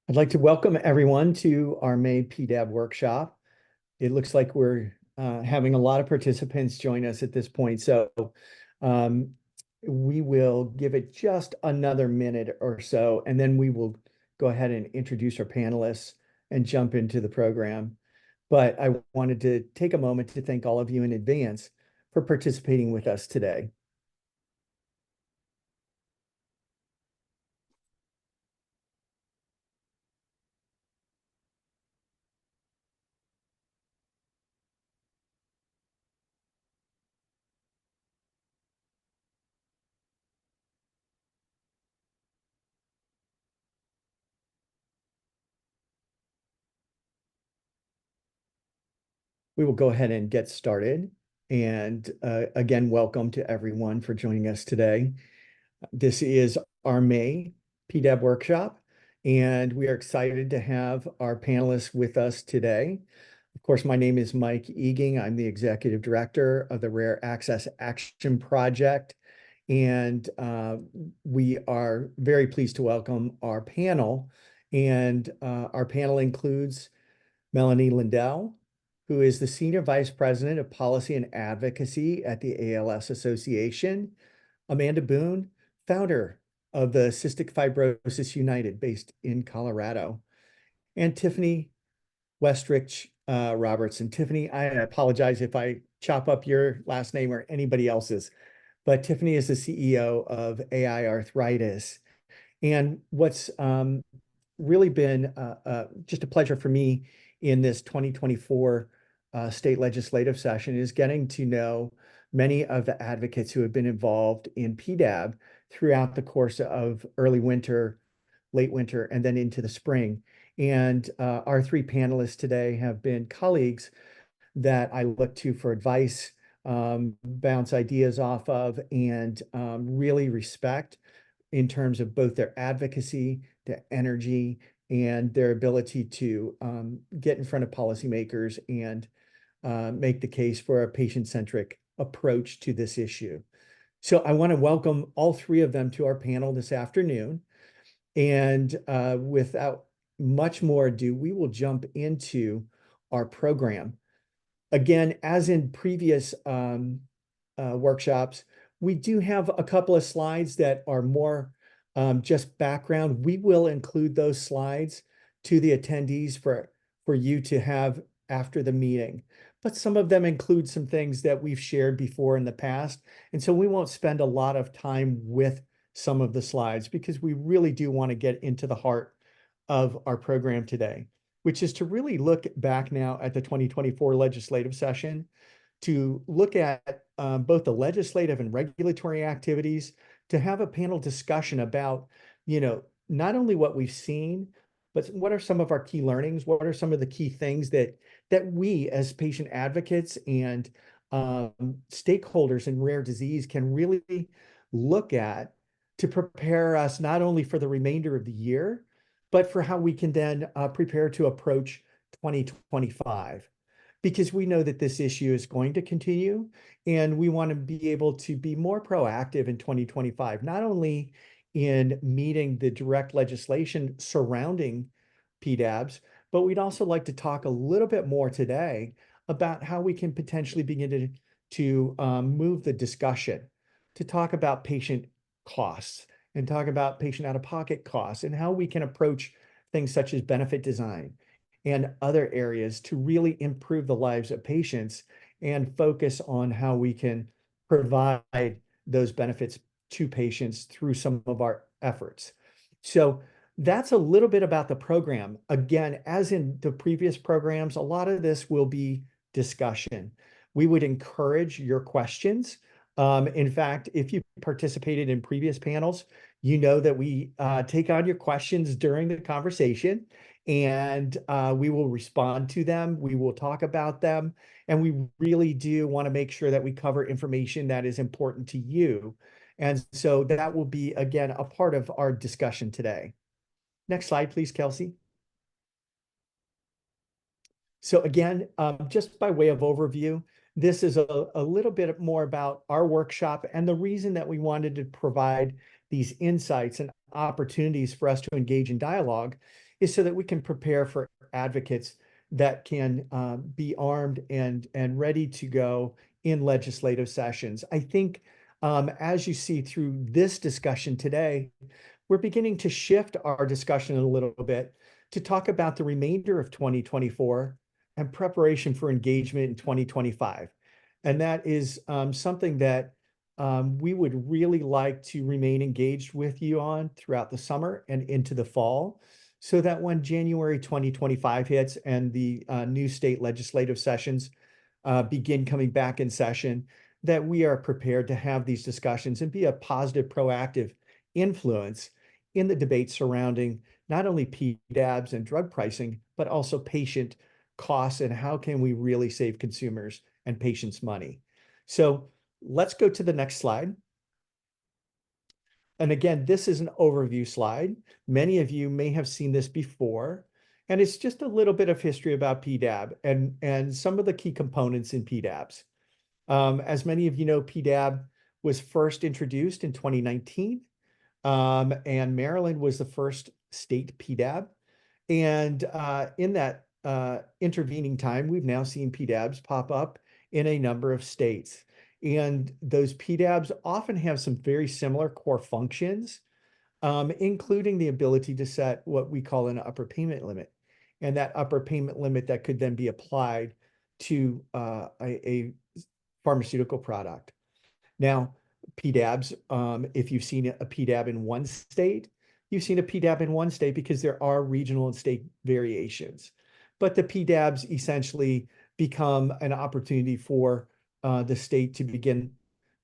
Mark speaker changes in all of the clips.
Speaker 1: I'd like to welcome everyone to our May PDAB workshop. It looks like we're having a lot of participants join us at this point, so um, we will give it just another minute or so, and then we will go ahead and introduce our panelists and jump into the program. But I wanted to take a moment to thank all of you in advance for participating with us today. We will go ahead and get started. And again, welcome to everyone for joining us today. This is our May PDAB workshop, and we are excited to have our panelists with us today. Of course, my name is Mike Eaging. I'm the Executive Director of the Rare Access Action Project, and we are very pleased to welcome our panel. And our panel includes Melanie Lindell, who is the Senior Vice President of Policy and Advocacy at the ALS Association, Amanda Boone, founder of the Cystic Fibrosis United based in Colorado, and Tiffany Westrich Robertson. Tiffany, I apologize if I chop up your last name or anybody else's, but Tiffany is the CEO of AI Arthritis. And what's really been just a pleasure for me in this 2024 state legislative session is getting to know many of the advocates who have been involved in PDAB throughout the course of early winter, late winter, and then into the spring. And our three panelists today have been colleagues that I look to for advice, bounce ideas off of, and really respect in terms of both their advocacy, their energy, and their ability to get in front of policymakers and make the case for a patient-centric approach to this issue. So I want to welcome all three of them to our panel this afternoon. And without much more ado, we will jump into our program. Again, as in previous workshops, we do have a couple of slides that are more just background. We will include those slides to the attendees for you to have after the meeting. But some of them include some things that we've shared before in the past. And so we won't spend a lot of time with some of the slides because we really do want to get into the heart of our program today, which is to really look back now at the 2024 legislative session, to look at both the legislative and regulatory activities, to have a panel discussion about, not only what we've seen, but what are some of our key learnings? What are some of the key things that we as patient advocates and stakeholders in rare disease can really look at to prepare us not only for the remainder of the year, but for how we can then prepare to approach 2025. Because we know that this issue is going to continue, and we want to be able to be more proactive in 2025, not only in meeting the direct legislation surrounding PDABs, but we'd also like to talk a little bit more today about how we can potentially begin to move the discussion to talk about patient costs and talk about patient out-of-pocket costs and how we can approach things such as benefit design and other areas to really improve the lives of patients and focus on how we can provide those benefits to patients through some of our efforts. So that's a little bit about the program. Again, as in the previous programs, a lot of this will be discussion. We would encourage your questions. In fact, if you participated in previous panels, you know that we take on your questions during the conversation, and we will respond to them. We will talk about them, and we really do want to make sure that we cover information that is important to you. And so that will be, again, a part of our discussion today. Next slide, please, Kelsey. So again, just by way of overview, this is a little bit more about our workshop, and the reason that we wanted to provide these insights and opportunities for us to engage in dialogue is so that we can prepare for advocates that can be armed and ready to go in legislative sessions. I think as you see through this discussion today, we're beginning to shift our discussion a little bit to talk about the remainder of 2024 and preparation for engagement in 2025. And that is something that we would really like to remain engaged with you on throughout the summer and into the fall, so that when January 2025 hits and the new state legislative sessions begin coming back in session, that we are prepared to have these discussions and be a positive, proactive influence in the debate surrounding not only PDABs and drug pricing, but also patient costs and how can we really save consumers and patients money. So let's go to the next slide. And again, this is an overview slide. Many of you may have seen this before, and it's just a little bit of history about PDAB and some of the key components in PDABs. As many of you know, PDAB was first introduced in 2019, and Maryland was the first state PDAB. And in that intervening time, we've now seen PDABs pop up in a number of states. And those PDABs often have some very similar core functions, including the ability to set what we call an upper payment limit. And that upper payment limit that could then be applied to a pharmaceutical product. Now, PDABs, if you've seen a PDAB in one state, you've seen a PDAB in one state because there are regional and state variations. But the PDABs essentially become an opportunity for the state to begin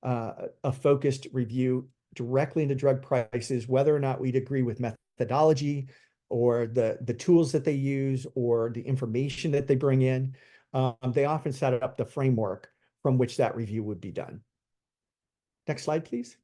Speaker 1: a focused review directly into drug prices, whether or not we'd agree with methodology or the tools that they use or the information that they bring in. They often set up the framework from which that review would be done. Next slide, please.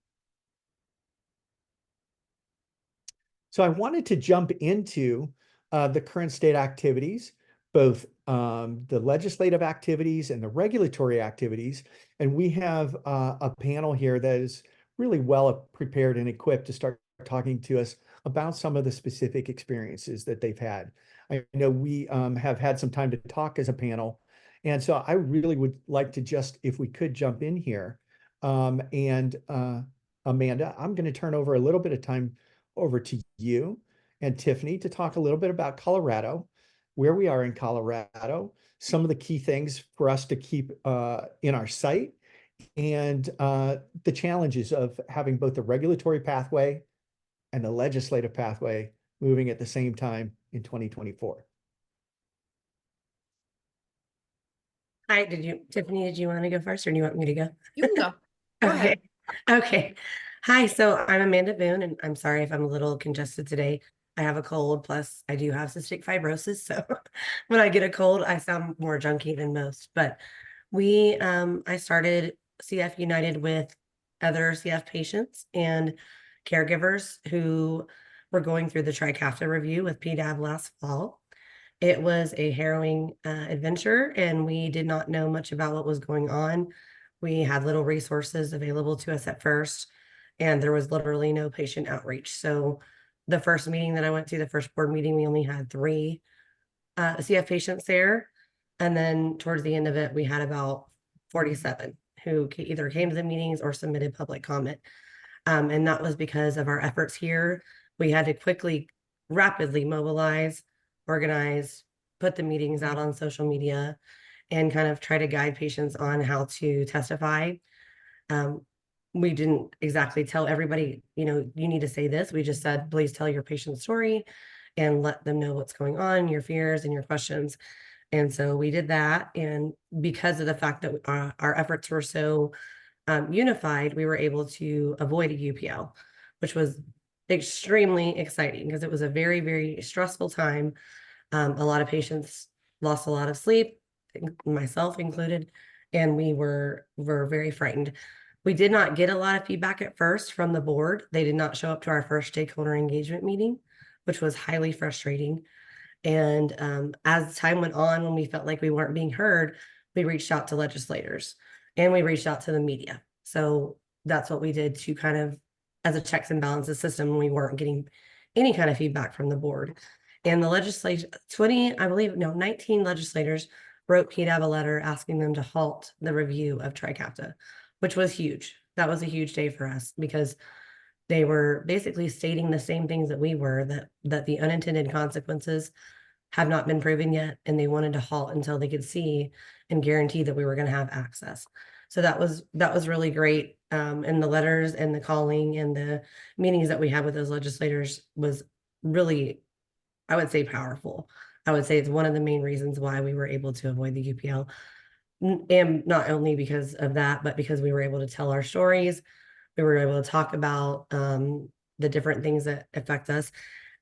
Speaker 1: So I wanted to jump into the current state activities, both the legislative activities and the regulatory activities. And we have a panel here that is really well prepared and equipped to start talking to us about some of the specific experiences that they've had. I know we have had some time to talk as a panel. And so I really would like to just, if we could jump in here. Amanda, I'm going to turn over a little bit of time over to you and Tiffany to talk a little bit about Colorado, where we are in Colorado, some of the key things for us to keep in our sight, and the challenges of having both the regulatory pathway and the legislative pathway moving at the same time in 2024.
Speaker 2: Hi, Tiffany, did you want to go first or do you want me to go?
Speaker 3: You can go. Go
Speaker 2: Okay.
Speaker 3: ahead.
Speaker 2: Okay. Hi, so I'm Amanda Boone, and I'm sorry if I'm a little congested today. I have a cold, plus I do have cystic fibrosis. So when I get a cold, I sound more junky than most. But I started CF United with other CF patients and caregivers who were going through the Trikafta review with PDAB last fall. It was a harrowing adventure, and we did not know much about what was going on. We had little resources available to us at first, and there was literally no patient outreach. So the first meeting that I went to, the first board meeting, we only had 3 CF patients there. And then towards the end of it, we had about 47 who either came to the meetings or submitted public comment. And that was because of our efforts here. We had to rapidly mobilize, organize, put the meetings out on social media, and kind of try to guide patients on how to testify. We didn't exactly tell everybody, you need to say this. We just said, please tell your patient's story and let them know what's going on, your fears and your questions. And so we did that. And because of the fact that our efforts were so unified, we were able to avoid a UPL, which was extremely exciting because it was a very, very stressful time. A lot of patients lost a lot of sleep, myself included, and we were very frightened. We did not get a lot of feedback at first from the board. They did not show up to our first stakeholder engagement meeting, which was highly frustrating. And as time went on, when we felt like we weren't being heard, we reached out to legislators and we reached out to the media. So that's what we did to kind of, as a checks and balances system, we weren't getting any kind of feedback from the board. And the legislature, 20, I believe, no, 19 legislators wrote PDAB a letter asking them to halt the review of Trikafta, which was huge. That was a huge day for us because they were basically stating the same things that we were, that the unintended consequences have not been proven yet, and they wanted to halt until they could see and guarantee that we were going to have access. So that was really great. And the letters and the calling and the meetings that we had with those legislators was really, I would say, powerful. I would say it's one of the main reasons why we were able to avoid the UPL. And not only because of that, but because we were able to tell our stories. We were able to talk about the different things that affect us.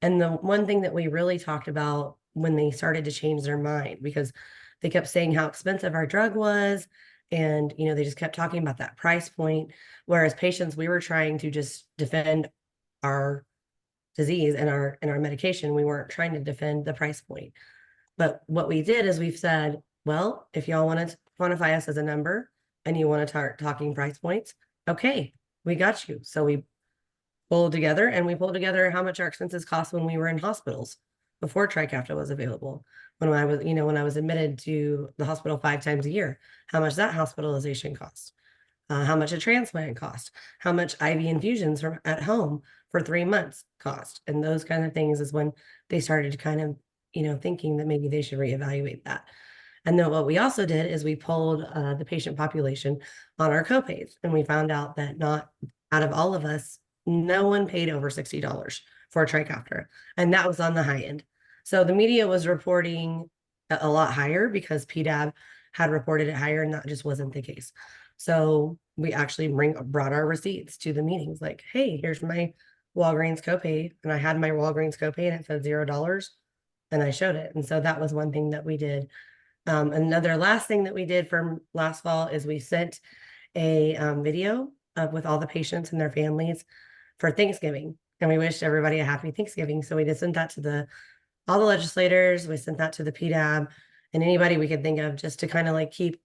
Speaker 2: And the one thing that we really talked about when they started to change their mind, because they kept saying how expensive our drug was. And, they just kept talking about that price point. Whereas patients, we were trying to just defend our disease and our medication. We weren't trying to defend the price point. But what we did is we've said, well, if y'all want to quantify us as a number and you want to start talking price points, okay, we got you. So we pulled together how much our expenses cost when we were in hospitals before Trikafta was available. When I was admitted to the hospital 5 times a year, how much that hospitalization cost, how much a transplant cost, how much IV infusions from at home for 3 months cost. And those kind of things is when they started to kind of, thinking that maybe they should reevaluate that. And then what we also did is we polled the patient population on our copays, and we found out that not out of all of us, no one paid over $60 for a Trikafta, and that was on the high end. So the media was reporting a lot higher because PDAB had reported it higher, and that just wasn't the case. So we actually brought our receipts to the meetings, like, hey, here's my Walgreens copay, and I had my Walgreens copay, and it said $0, and I showed it. And so that was one thing that we did. Another last thing that we did from last fall is we sent a video with all the patients and their families for Thanksgiving, and we wished everybody a happy Thanksgiving. So we just sent that to all the legislators. We sent that to the PDAB and anybody we could think of, just to kind of like keep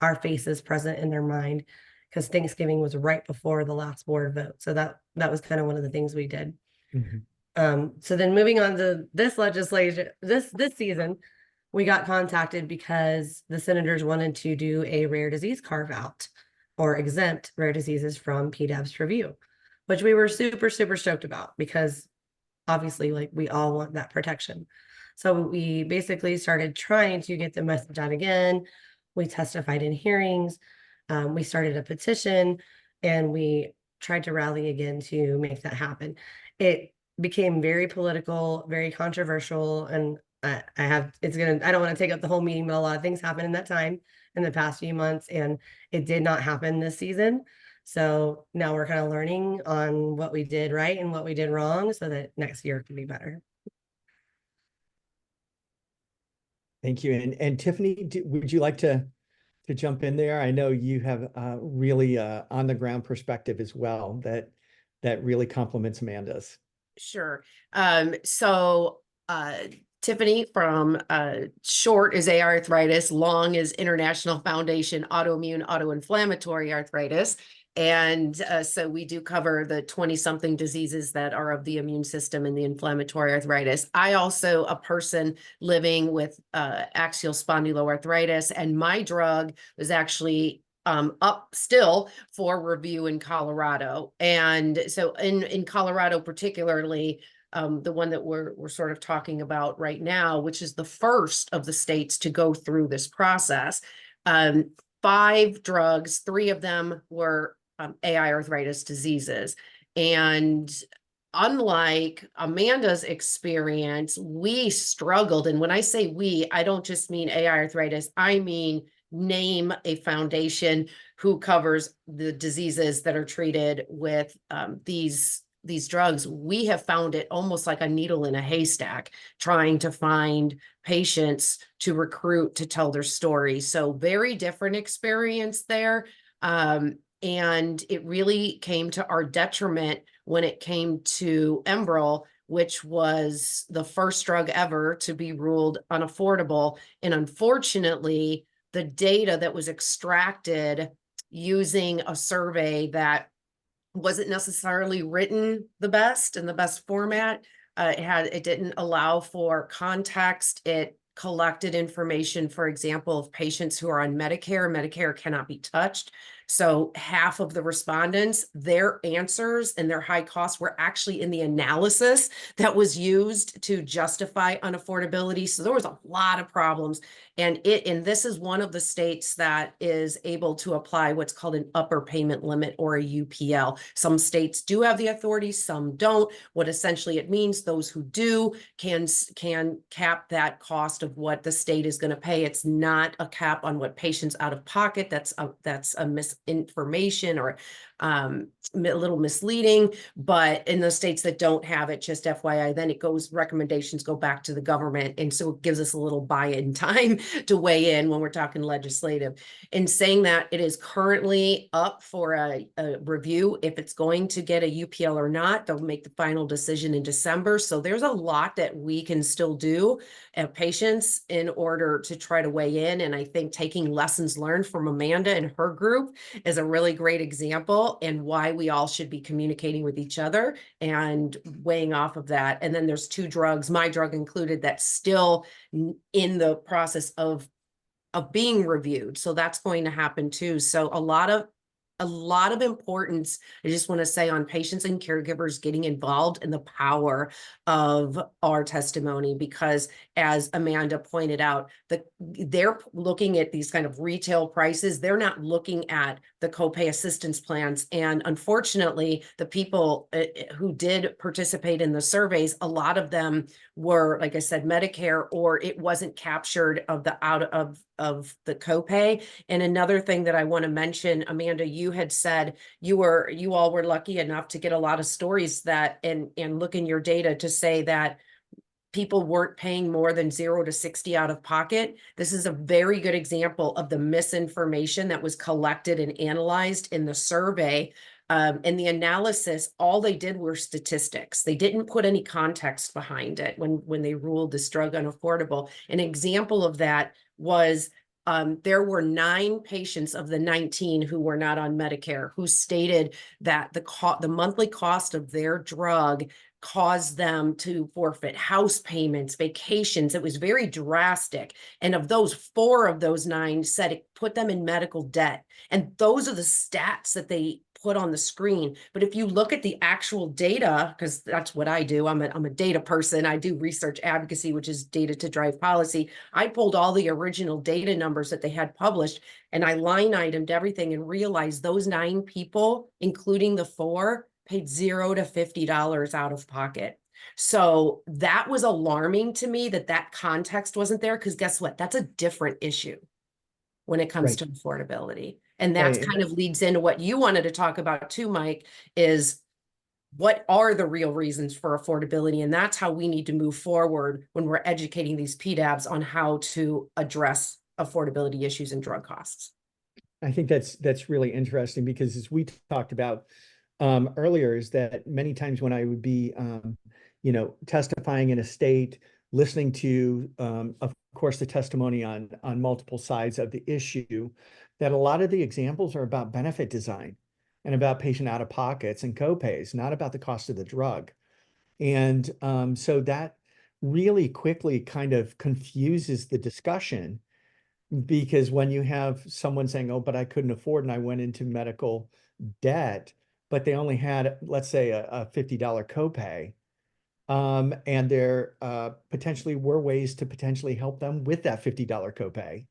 Speaker 2: our faces present in their mind, because Thanksgiving was right before the last board vote. So that was kind of one of the things we did. So then moving on to this legislation, this season, we got contacted because the senators wanted to do a rare disease carve out or exempt rare diseases from PDAB's review, which we were super, super stoked about, because obviously, like, we all want that protection. So we basically started trying to get the message out again. We testified in hearings. We started a petition, and we tried to rally again to make that happen. It became very political, very controversial, and I don't want to take up the whole meeting, but a lot of things happened in that time in the past few months, and it did not happen this season. So now we're kind of learning on what we did right and what we did wrong, so that next year can be better.
Speaker 1: Thank you. And Tiffany, would you like to jump in there? I know you have really on the ground perspective as well that really complements Amanda's.
Speaker 3: Sure. So Tiffany from short is AR arthritis, long is International Foundation Autoimmune Autoinflammatory Arthritis. And so we do cover the 20-something diseases that are of the immune system and the inflammatory arthritis. I also a person living with axial spondyloarthritis, and my drug was actually up still for review in Colorado. And so in Colorado, particularly, the one that we're sort of talking about right now, which is the first of the states to go through this process. 5 drugs, 3 of them were AI arthritis diseases. And unlike Amanda's experience, we struggled. And when I say we, I don't just mean AI arthritis, I mean name a foundation who covers the diseases that are treated with these drugs. We have found it almost like a needle in a haystack, trying to find patients to recruit to tell their story. So very different experience there. And it really came to our detriment when it came to Enbrel, which was the first drug ever to be ruled unaffordable. And unfortunately, the data that was extracted using a survey that wasn't necessarily written the best in the best format It didn't allow for context. It collected information, for example, of patients who are on Medicare. Medicare cannot be touched. So half of the respondents, their answers and their high costs were actually in the analysis that was used to justify unaffordability. So there was a lot of problems. And this is one of the states that is able to apply what's called an upper payment limit, or a UPL. Some states do have the authority, some don't. What essentially it means, those who do can cap that cost of what the state is going to pay. It's not a cap on what patients out of pocket. That's a misinformation, or a little misleading. But in the states that don't have it, just FYI, then recommendations go back to the government. And so it gives us a little buy-in time to weigh in when we're talking legislative. In saying that, it is currently up for a review. If it's going to get a UPL or not, they'll make the final decision in December. So there's a lot that we can still do as patients in order to try to weigh in. And I think taking lessons learned from Amanda and her group is a really great example, and why we all should be communicating with each other and weighing off of that. And then there's 2 drugs, my drug included, that's still in the process of being reviewed. So that's going to happen too. So a lot of importance, I just want to say, on patients and caregivers getting involved in the power of our testimony, because as Amanda pointed out, they're looking at these kind of retail prices. They're not looking at the copay assistance plans. And unfortunately, the people who did participate in the surveys, a lot of them were, like I said, Medicare, or it wasn't captured of the copay. And another thing that I want to mention, Amanda, you had said you all were lucky enough to get a lot of stories that, and look in your data to say that people weren't paying more than 0 to 60 out of pocket. This is a very good example of the misinformation that was collected and analyzed in the survey. And the analysis, all they did were statistics. They didn't put any context behind it when they ruled this drug unaffordable. An example of that was there were 9 patients of the 19 who were not on Medicare who stated that the monthly cost of their drug caused them to forfeit house payments, vacations. It was very drastic. And of those, 4 of those 9 said it put them in medical debt. And those are the stats that they put on the screen. But if you look at the actual data, because that's what I do, I'm a data person. I do research advocacy, which is data to drive policy. I pulled all the original data numbers that they had published, and I line itemed everything and realized those 9 people, including the 4, paid $0 to $50 out of pocket. So that was alarming to me, that context wasn't there, because guess what? That's a different issue when it comes to affordability. And that kind of leads into what you wanted to talk about too, Mike, is what are the real reasons for affordability? And that's how we need to move forward when we're educating these PDABs on how to address affordability issues and drug costs.
Speaker 1: I think that's really interesting, because as we talked about earlier, is that many times when I would be, testifying in a state, listening to, of course, the testimony on multiple sides of the issue, that a lot of the examples are about benefit design and about patient out-of-pockets and copays, not about the cost of the drug. And so that really quickly kind of confuses the discussion, because when you have someone saying, oh, but I couldn't afford and I went into medical debt, but they only had, let's say, a $50 copay, and there potentially were ways to potentially help them with that $50 copay.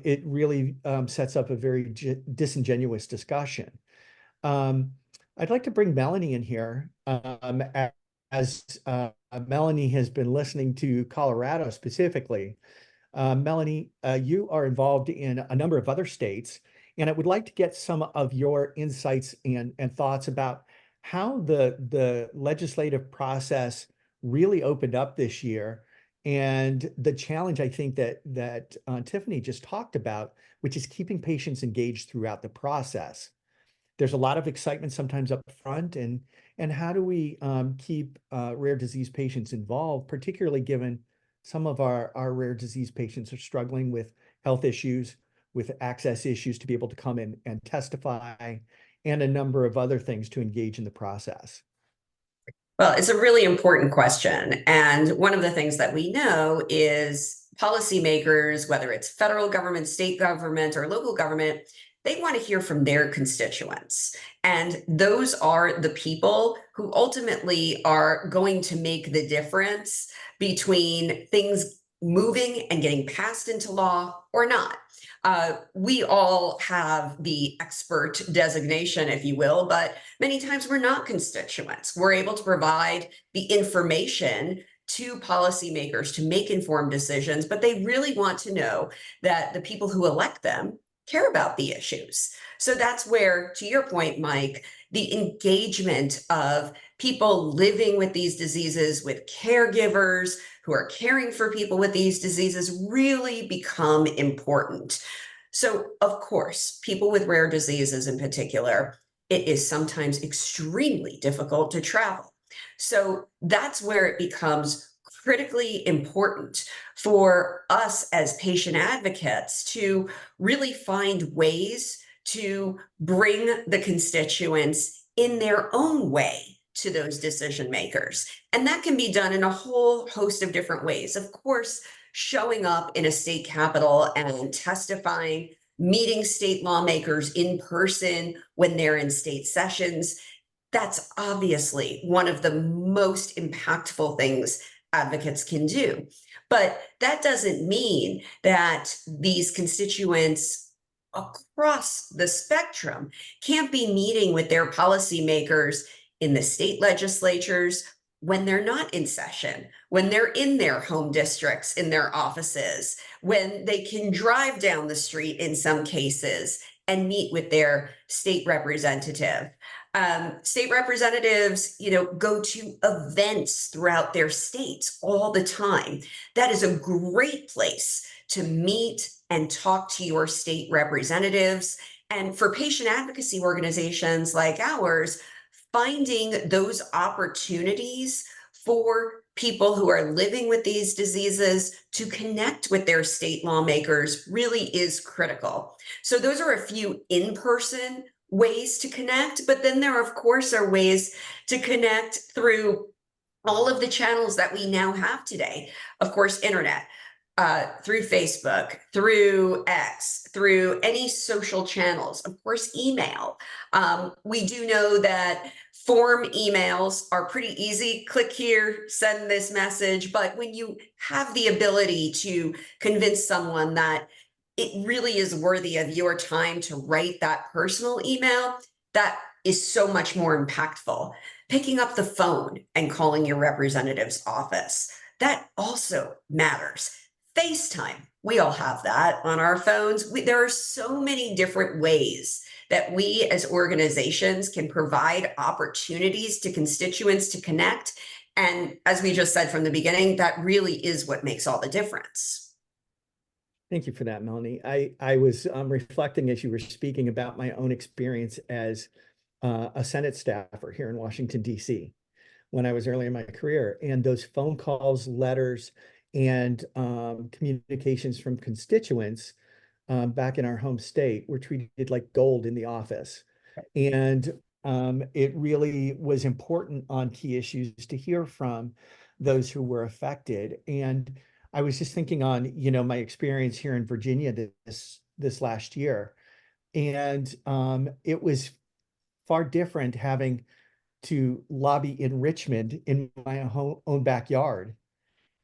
Speaker 1: It really sets up a very disingenuous discussion. I'd like to bring Melanie in here, as Melanie has been listening to Colorado specifically. Melanie, you are involved in a number of other states, and I would like to get some of your insights and thoughts about how the legislative process really opened up this year, and the challenge I think that Tiffany just talked about, which is keeping patients engaged throughout the process. There's a lot of excitement sometimes up front, and how do we keep rare disease patients involved, particularly given some of our rare disease patients are struggling with health issues, with access issues to be able to come in and testify, and a number of other things to engage in the process.
Speaker 4: Well, it's a really important question. And one of the things that we know is policymakers, whether it's federal government, state government, or local government, they want to hear from their constituents. And those are the people who ultimately are going to make the difference between things moving and getting passed into law or not. We all have the expert designation, if you will, but many times we're not constituents. We're able to provide the information to policymakers to make informed decisions, but they really want to know that the people who elect them care about the issues. So that's where, to your point, Mike, the engagement of people living with these diseases, with caregivers who are caring for people with these diseases, really become important. So, of course, people with rare diseases in particular, it is sometimes extremely difficult to travel. So that's where it becomes critically important for us as patient advocates to really find ways to bring the constituents in their own way to those decision makers. And that can be done in a whole host of different ways. Of course, showing up in a state capitol and testifying, meeting state lawmakers in person when they're in state sessions. That's obviously one of the most impactful things advocates can do. But that doesn't mean that these constituents across the spectrum can't be meeting with their policymakers in the state legislatures when they're not in session, when they're in their home districts, in their offices, when they can drive down the street in some cases and meet with their state representative. State representatives, go to events throughout their states all the time. That is a great place to meet and talk to your state representatives. And for patient advocacy organizations like ours, finding those opportunities for people who are living with these diseases to connect with their state lawmakers really is critical. So those are a few in-person ways to connect, but then there, of course, are ways to connect through all of the channels that we now have today. Of course, internet, through Facebook, through X, through any social channels, of course, email. We do know that form emails are pretty easy. Click here, send this message. But when you have the ability to convince someone that it really is worthy of your time to write that personal email, that is so much more impactful. Picking up the phone and calling your representative's office, that also matters. FaceTime, we all have that on our phones. There are so many different ways that we as organizations can provide opportunities to constituents to connect. And as we just said from the beginning, that really is what makes all the difference.
Speaker 1: Thank you for that, Melanie. I was reflecting as you were speaking about my own experience as a Senate staffer here in Washington, D.C. when I was early in my career. And those phone calls, letters, and communications from constituents back in our home state were treated like gold in the office. And it really was important on key issues to hear from those who were affected. And I was just thinking on, my experience here in Virginia this last year. And it was far different having to lobby in Richmond in my own backyard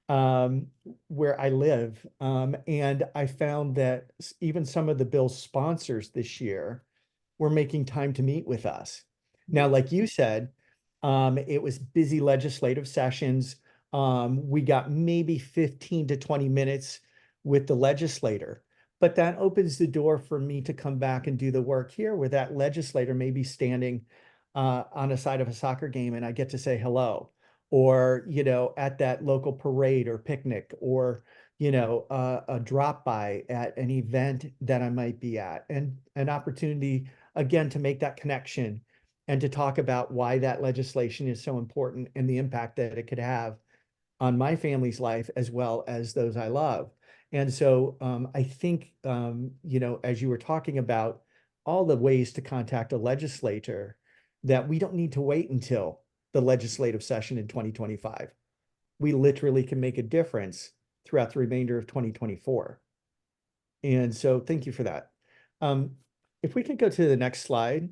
Speaker 1: where I live. And I found that even some of the bill's sponsors this year were making time to meet with us. Now, like you said, it was busy legislative sessions. We got maybe 15 to 20 minutes with the legislator, but that opens the door for me to come back and do the work here where that legislator may be standing on a side of a soccer game and I get to say hello, or, at that local parade or picnic, or, a drop by at an event that I might be at, and an opportunity again to make that connection and to talk about why that legislation is so important and the impact that it could have on my family's life as well as those I love. And so I think, as you were talking about all the ways to contact a legislator, that we don't need to wait until the legislative session in 2025. We literally can make a difference throughout the remainder of 2024. And so thank you for that. If we can go to the next slide,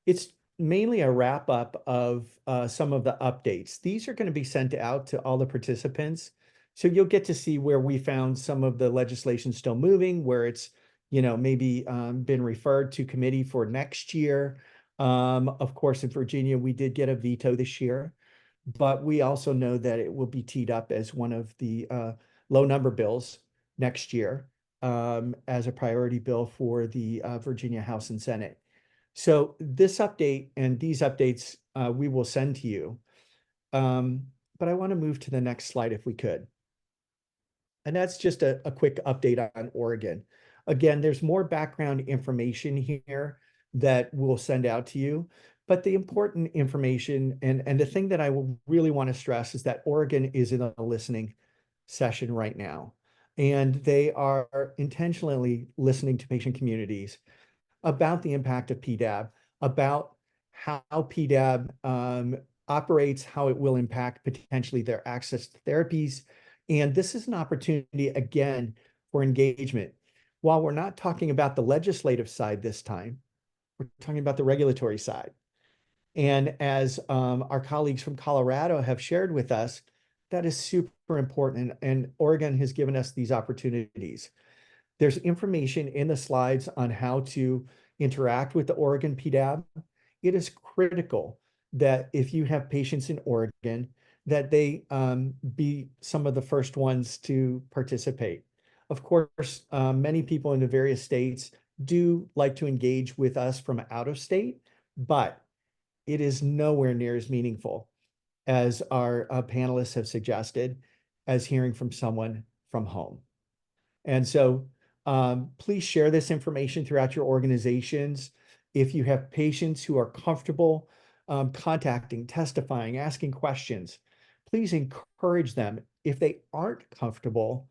Speaker 1: it's mainly a wrap up of some of the updates. These are going to be sent out to all the participants. So you'll get to see where we found some of the legislation still moving, where it's, maybe been referred to committee for next year. Of course, in Virginia, we did get a veto this year, but we also know that it will be teed up as one of the low number bills next year as a priority bill for the Virginia House and Senate. So this update and these updates we will send to you. But I want to move to the next slide if we could. And that's just a quick update on Oregon. Again, there's more background information here that we'll send out to you. But the important information and the thing that I will really want to stress is that Oregon is in a listening session right now. And they are intentionally listening to patient communities about the impact of PDAB, about how PDAB operates, how it will impact potentially their access to therapies. And this is an opportunity, again, for engagement. While we're not talking about the legislative side this time, we're talking about the regulatory side. And as our colleagues from Colorado have shared with us, that is super important. And Oregon has given us these opportunities. There's information in the slides on how to interact with the Oregon PDAB. It is critical that if you have patients in Oregon, that they be some of the first ones to participate. Of course, many people in the various states do like to engage with us from out of state, but it is nowhere near as meaningful as our panelists have suggested as hearing from someone from home. And so please share this information throughout your organizations. If you have patients who are comfortable contacting, testifying, asking questions, please encourage them. If they aren't comfortable,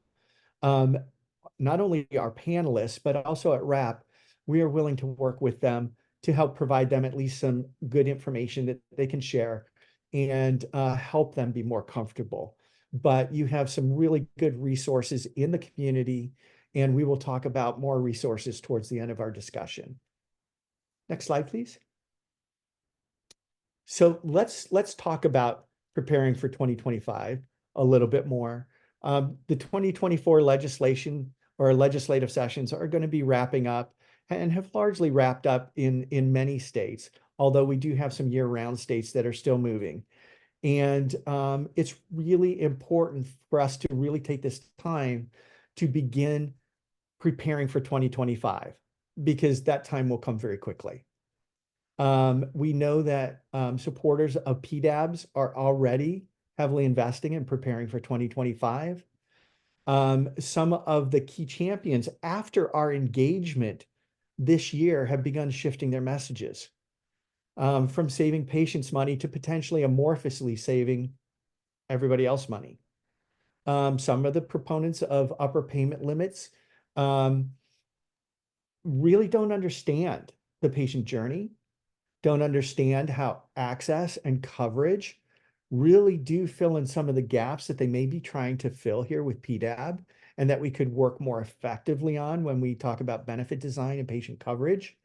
Speaker 1: not only our panelists, but also at RAAP, we are willing to work with them to help provide them at least some good information that they can share and help them be more comfortable. But you have some really good resources in the community, and we will talk about more resources towards the end of our discussion. Next slide, please. So let's talk about preparing for 2025 a little bit more. The 2024 legislation or legislative sessions are going to be wrapping up and have largely wrapped up in many states, although we do have some year-round states that are still moving. And it's really important for us to really take this time to begin preparing for 2025, because that time will come very quickly. We know that supporters of PDABs are already heavily investing in preparing for 2025. Some of the key champions after our engagement this year have begun shifting their messages from saving patients money to potentially amorphously saving everybody else money. Some of the proponents of upper payment limits really don't understand the patient journey, don't understand how access and coverage really do fill in some of the gaps that they may be trying to fill here with PDAB, and that we could work more effectively on when we talk about benefit design and patient coverage.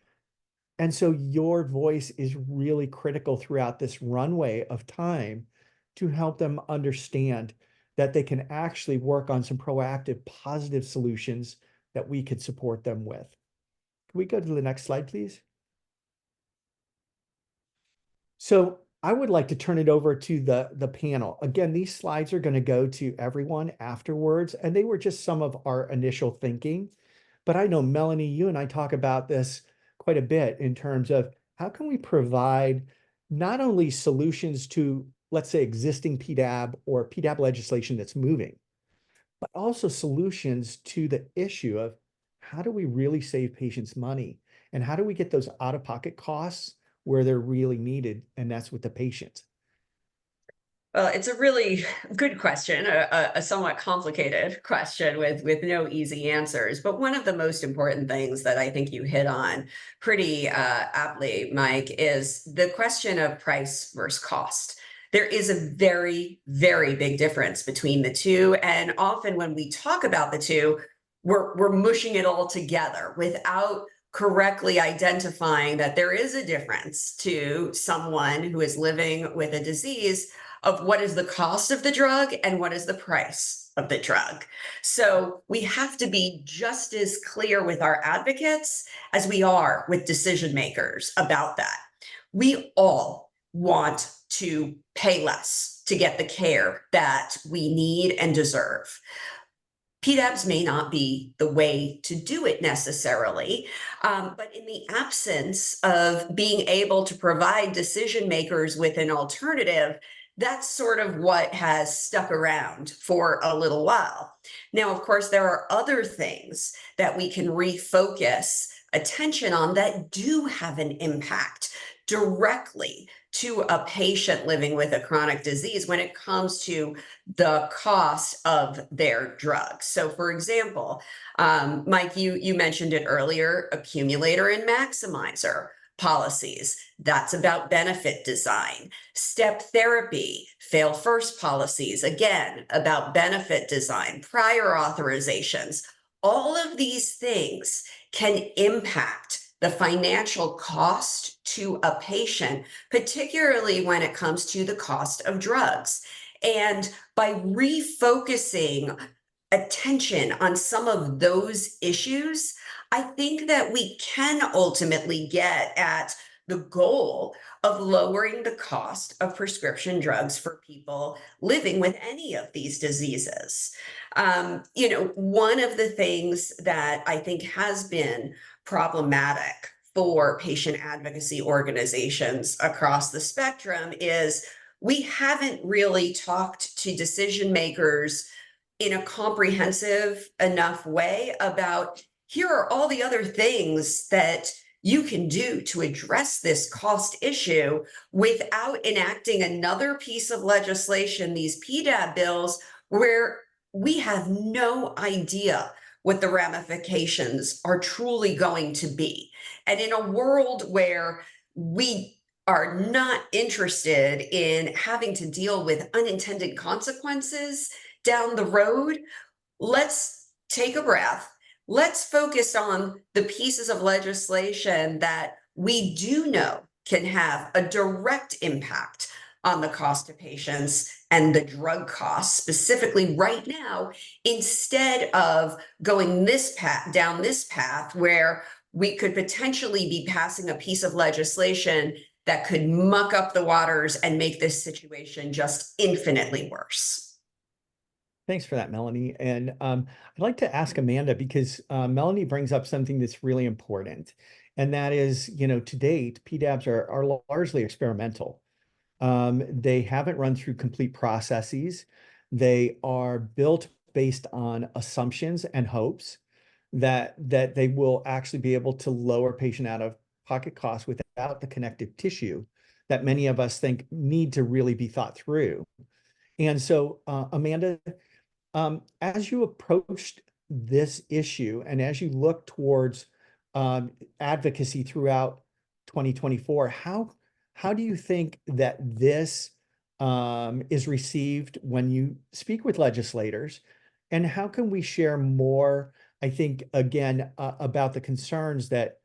Speaker 1: And so your voice is really critical throughout this runway of time to help them understand that they can actually work on some proactive, positive solutions that we could support them with. Can we go to the next slide, please? So I would like to turn it over to the panel. Again, these slides are going to go to everyone afterwards, and they were just some of our initial thinking. But I know, Melanie, you and I talk about this quite a bit in terms of how can we provide not only solutions to, let's say, existing PDAB or PDAB legislation that's moving, but also solutions to the issue of how do we really save patients money, and how do we get those out-of-pocket costs where they're really needed, and that's with the patient.
Speaker 4: Well, it's a really good question, a somewhat complicated question with no easy answers. But one of the most important things that I think you hit on pretty aptly, Mike, is the question of price versus cost. There is a very, very big difference between the two. And often when we talk about the two, we're mushing it all together without correctly identifying that there is a difference to someone who is living with a disease of what is the cost of the drug and what is the price of the drug. So we have to be just as clear with our advocates as we are with decision makers about that. We all want to pay less to get the care that we need and deserve. PDABs may not be the way to do it necessarily, but in the absence of being able to provide decision makers with an alternative, that's sort of what has stuck around for a little while. Now, of course, there are other things that we can refocus attention on that do have an impact directly to a patient living with a chronic disease when it comes to the cost of their drugs. So for example, Mike, you mentioned it earlier, accumulator and maximizer policies. That's about benefit design. Step therapy, fail first policies, again, about benefit design, prior authorizations. All of these things can impact the financial cost to a patient, particularly when it comes to the cost of drugs. And by refocusing attention on some of those issues, I think that we can ultimately get at the goal of lowering the cost of prescription drugs for people living with any of these diseases. One of the things that I think has been problematic for patient advocacy organizations across the spectrum is we haven't really talked to decision makers in a comprehensive enough way about here are all the other things that you can do to address this cost issue without enacting another piece of legislation, these PDAB bills, where we have no idea what the ramifications are truly going to be. And in a world where we are not interested in having to deal with unintended consequences down the road, let's take a breath. Let's focus on the pieces of legislation that we do know can have a direct impact on the cost to patients and the drug costs specifically right now, instead of going down this path where we could potentially be passing a piece of legislation that could muck up the waters and make this situation just infinitely worse.
Speaker 1: Thanks for that, Melanie. And I'd like to ask Amanda, because Melanie brings up something that's really important. And that is, to date, PDABs are largely experimental. They haven't run through complete processes. They are built based on assumptions and hopes that they will actually be able to lower patient out-of-pocket costs without the connective tissue that many of us think need to really be thought through. And so, Amanda, as you approached this issue and as you look towards advocacy throughout 2024, how do you think that this is received when you speak with legislators? And how can we share more, I think, again, about the concerns that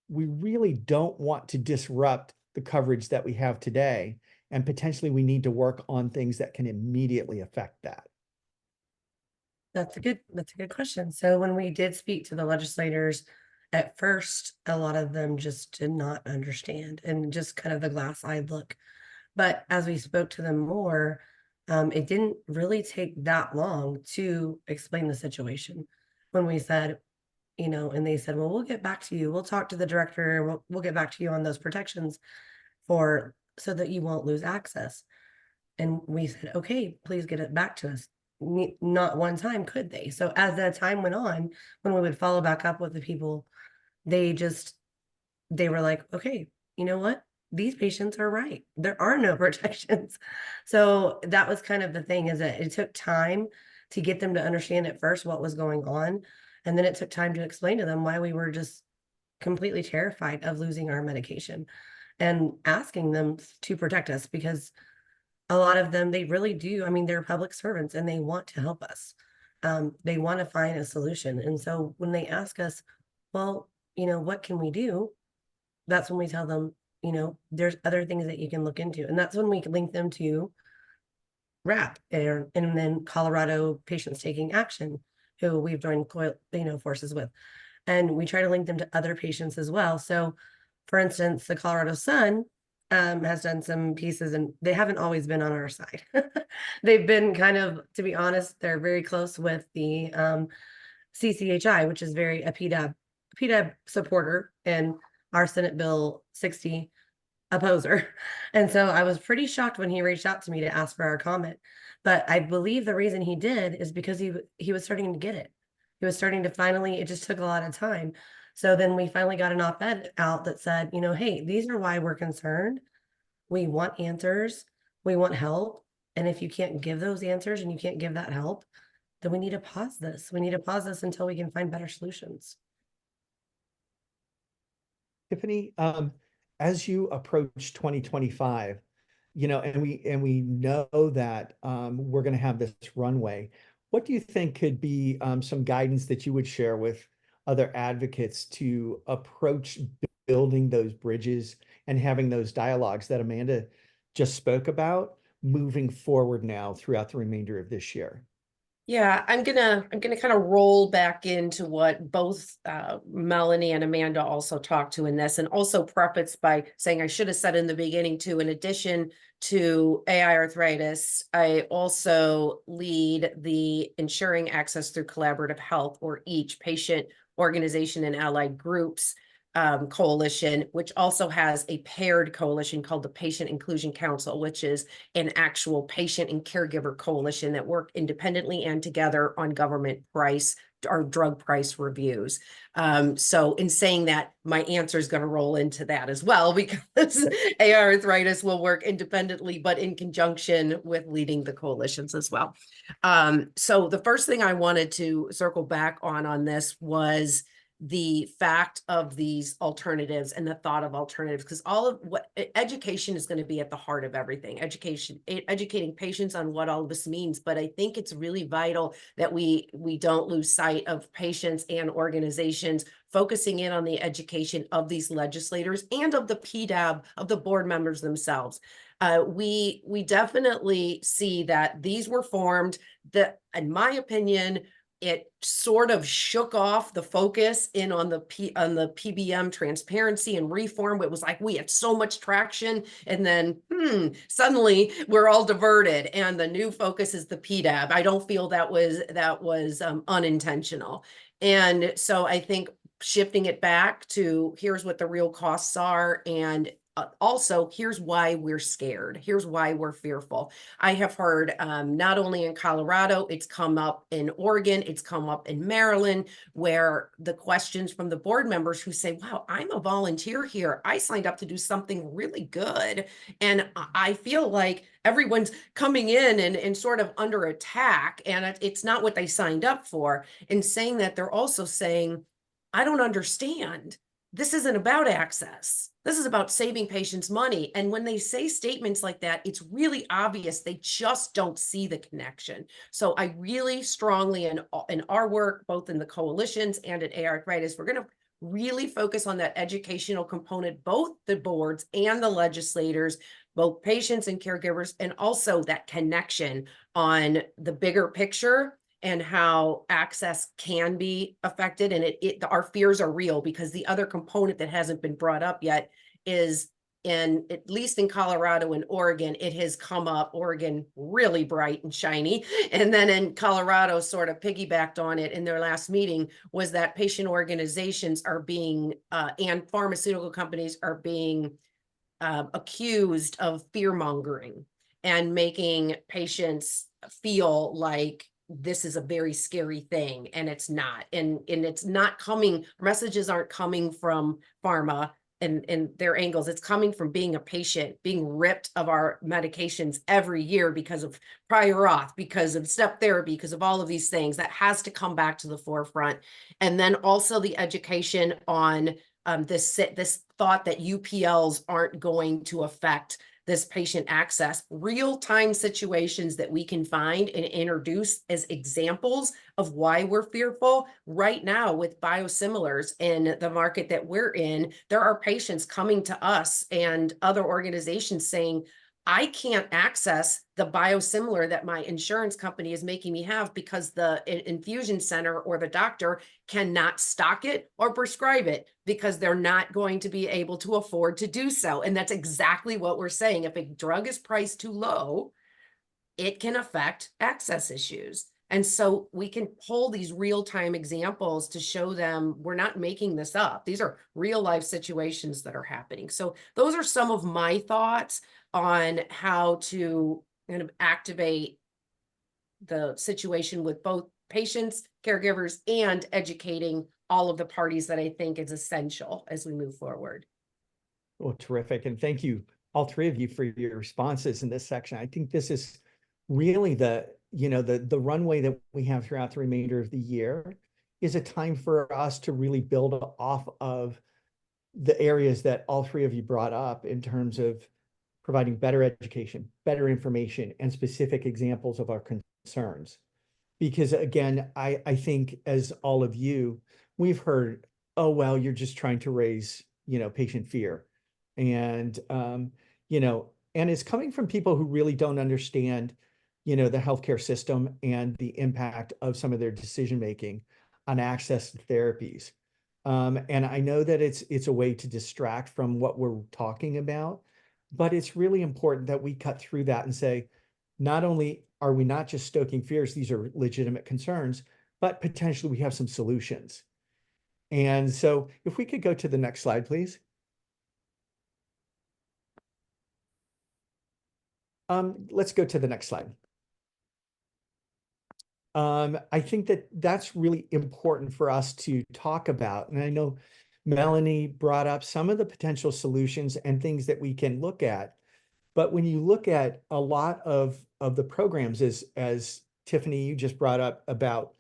Speaker 1: we really don't want to disrupt the coverage that we have today, and potentially we need to work on things that can immediately affect that?
Speaker 2: That's a good question. So when we did speak to the legislators, at first, a lot of them just did not understand and just kind of the glass-eyed look. But as we spoke to them more, it didn't really take that long to explain the situation. When we said, and they said, well, we'll get back to you. We'll talk to the director. We'll get back to you on those protections so that you won't lose access. And we said, okay, please get it back to us. Not one time could they. So as the time went on, when we would follow back up with the people, they were like, okay, you know what? These patients are right. There are no protections. So that was kind of the thing, is that it took time to get them to understand at first what was going on. And then it took time to explain to them why we were just completely terrified of losing our medication and asking them to protect us, because a lot of them, they really do. I mean, they're public servants and they want to help us. They want to find a solution. And so when they ask us, well, what can we do? That's when we tell them, there's other things that you can look into. And that's when we link them to RAAP and then Colorado Patients Taking Action, who we've joined, forces with. And we try to link them to other patients as well. So for instance, the Colorado Sun has done some pieces, and they haven't always been on our side. They've been kind of, to be honest, they're very close with the CCHI, which is a PDAB supporter, and our Senate Bill 60 opposer. And so I was pretty shocked when he reached out to me to ask for our comment. But I believe the reason he did is because he was starting to get it. He was starting to finally, it just took a lot of time. So then we finally got an op-ed out that said, hey, these are why we're concerned. We want answers. We want help. And if you can't give those answers and you can't give that help, then we need to pause this. We need to pause this until we can find better solutions.
Speaker 1: Tiffany, as you approach 2025, and we know that we're going to have this runway, what do you think could be some guidance that you would share with other advocates to approach building those bridges and having those dialogues that Amanda just spoke about moving forward now throughout the remainder of this year?
Speaker 3: Yeah, I'm gonna kind of roll back into what both Melanie and Amanda also talked to in this, and also preface by saying I should have said in the beginning too, in addition to AI arthritis, I also lead the Ensuring Access Through Collaborative Health, or EACH, Patient Organization and Allied Groups coalition, which also has a paired coalition called the Patient Inclusion Council, which is an actual patient and caregiver coalition that work independently and together on government price or drug price reviews. So in saying that, my answer is going to roll into that as well, because AI arthritis will work independently, but in conjunction with leading the coalitions as well. So the first thing I wanted to circle back on this was the fact of these alternatives and the thought of alternatives, because all of what education is going to be at the heart of everything. Educating patients on what all of this means. But I think it's really vital that we don't lose sight of patients and organizations focusing in on the education of these legislators and of the PDAB, of the board members themselves. We definitely see that these were formed that, in my opinion, it sort of shook off the focus in on the PBM transparency and reform. It was like we had so much traction, and then suddenly we're all diverted, and the new focus is the PDAB. I don't feel that was unintentional, and so I think shifting it back to here's what the real costs are, and also, here's why we're scared. Here's why we're fearful. I have heard not only in Colorado, it's come up in Oregon, it's come up in Maryland, where the questions from the board members who say, wow, I'm a volunteer here. I signed up to do something really good. And I feel like everyone's coming in and sort of under attack, and it's not what they signed up for. And saying that, they're also saying, I don't understand. This isn't about access. This is about saving patients money. And when they say statements like that, it's really obvious they just don't see the connection. So I really strongly, in our work, both in the coalitions and at AI Arthritis, we're going to really focus on that educational component, both the boards and the legislators, both patients and caregivers, and also that connection on the bigger picture and how access can be affected. And our fears are real, because the other component that hasn't been brought up yet is, at least in Colorado and Oregon, it has come up, Oregon really bright and shiny. And then in Colorado sort of piggybacked on it in their last meeting, was that patient organizations are being, and pharmaceutical companies are being accused of fear mongering and making patients feel like this is a very scary thing, and it's not. And it's not coming, messages aren't coming from pharma and their angles. It's coming from being a patient, being ripped of our medications every year because of prior auth, because of step therapy, because of all of these things. That has to come back to the forefront. And then also the education on this thought that UPLs aren't going to affect this patient access, real-time situations that we can find and introduce as examples of why we're fearful. Right now with biosimilars in the market that we're in, there are patients coming to us and other organizations saying, I can't access the biosimilar that my insurance company is making me have because the infusion center or the doctor cannot stock it or prescribe it because they're not going to be able to afford to do so. And that's exactly what we're saying. If a drug is priced too low, it can affect access issues. And so we can pull these real-time examples to show them we're not making this up. These are real life situations that are happening. So those are some of my thoughts on how to kind of activate the situation with both patients, caregivers, and educating all of the parties that I think is essential as we move forward.
Speaker 1: Oh, terrific. And thank you, all three of you, for your responses in this section. I think this is really the runway that we have throughout the remainder of the year is a time for us to really build off of the areas that all three of you brought up in terms of providing better education, better information, and specific examples of our concerns. Because again, I think as all of you, we've heard, oh, well, you're just trying to raise, patient fear. And, and it's coming from people who really don't understand, the healthcare system and the impact of some of their decision-making on access to therapies. And I know that it's a way to distract from what we're talking about, but it's really important that we cut through that and say, not only are we not just stoking fears, these are legitimate concerns, but potentially we have some solutions. And so if we could go to the next slide, please. Let's go to the next slide. I think that that's really important for us to talk about. And I know Melanie brought up some of the potential solutions and things that we can look at. But when you look at a lot of the programs, as Tiffany, you just brought up about,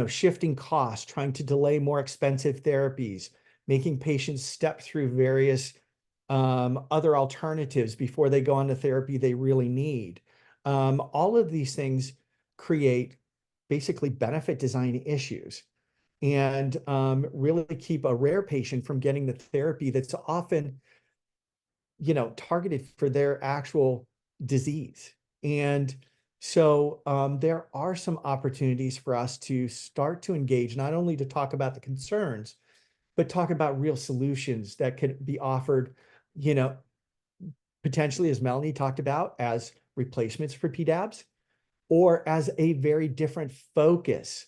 Speaker 1: shifting costs, trying to delay more expensive therapies, making patients step through various other alternatives before they go on to therapy they really need. All of these things create basically benefit design issues and really keep a rare patient from getting the therapy that's often targeted for their actual disease. And so there are some opportunities for us to start to engage, not only to talk about the concerns, but talk about real solutions that could be offered, potentially, as Melanie talked about, as replacements for PDABs or as a very different focus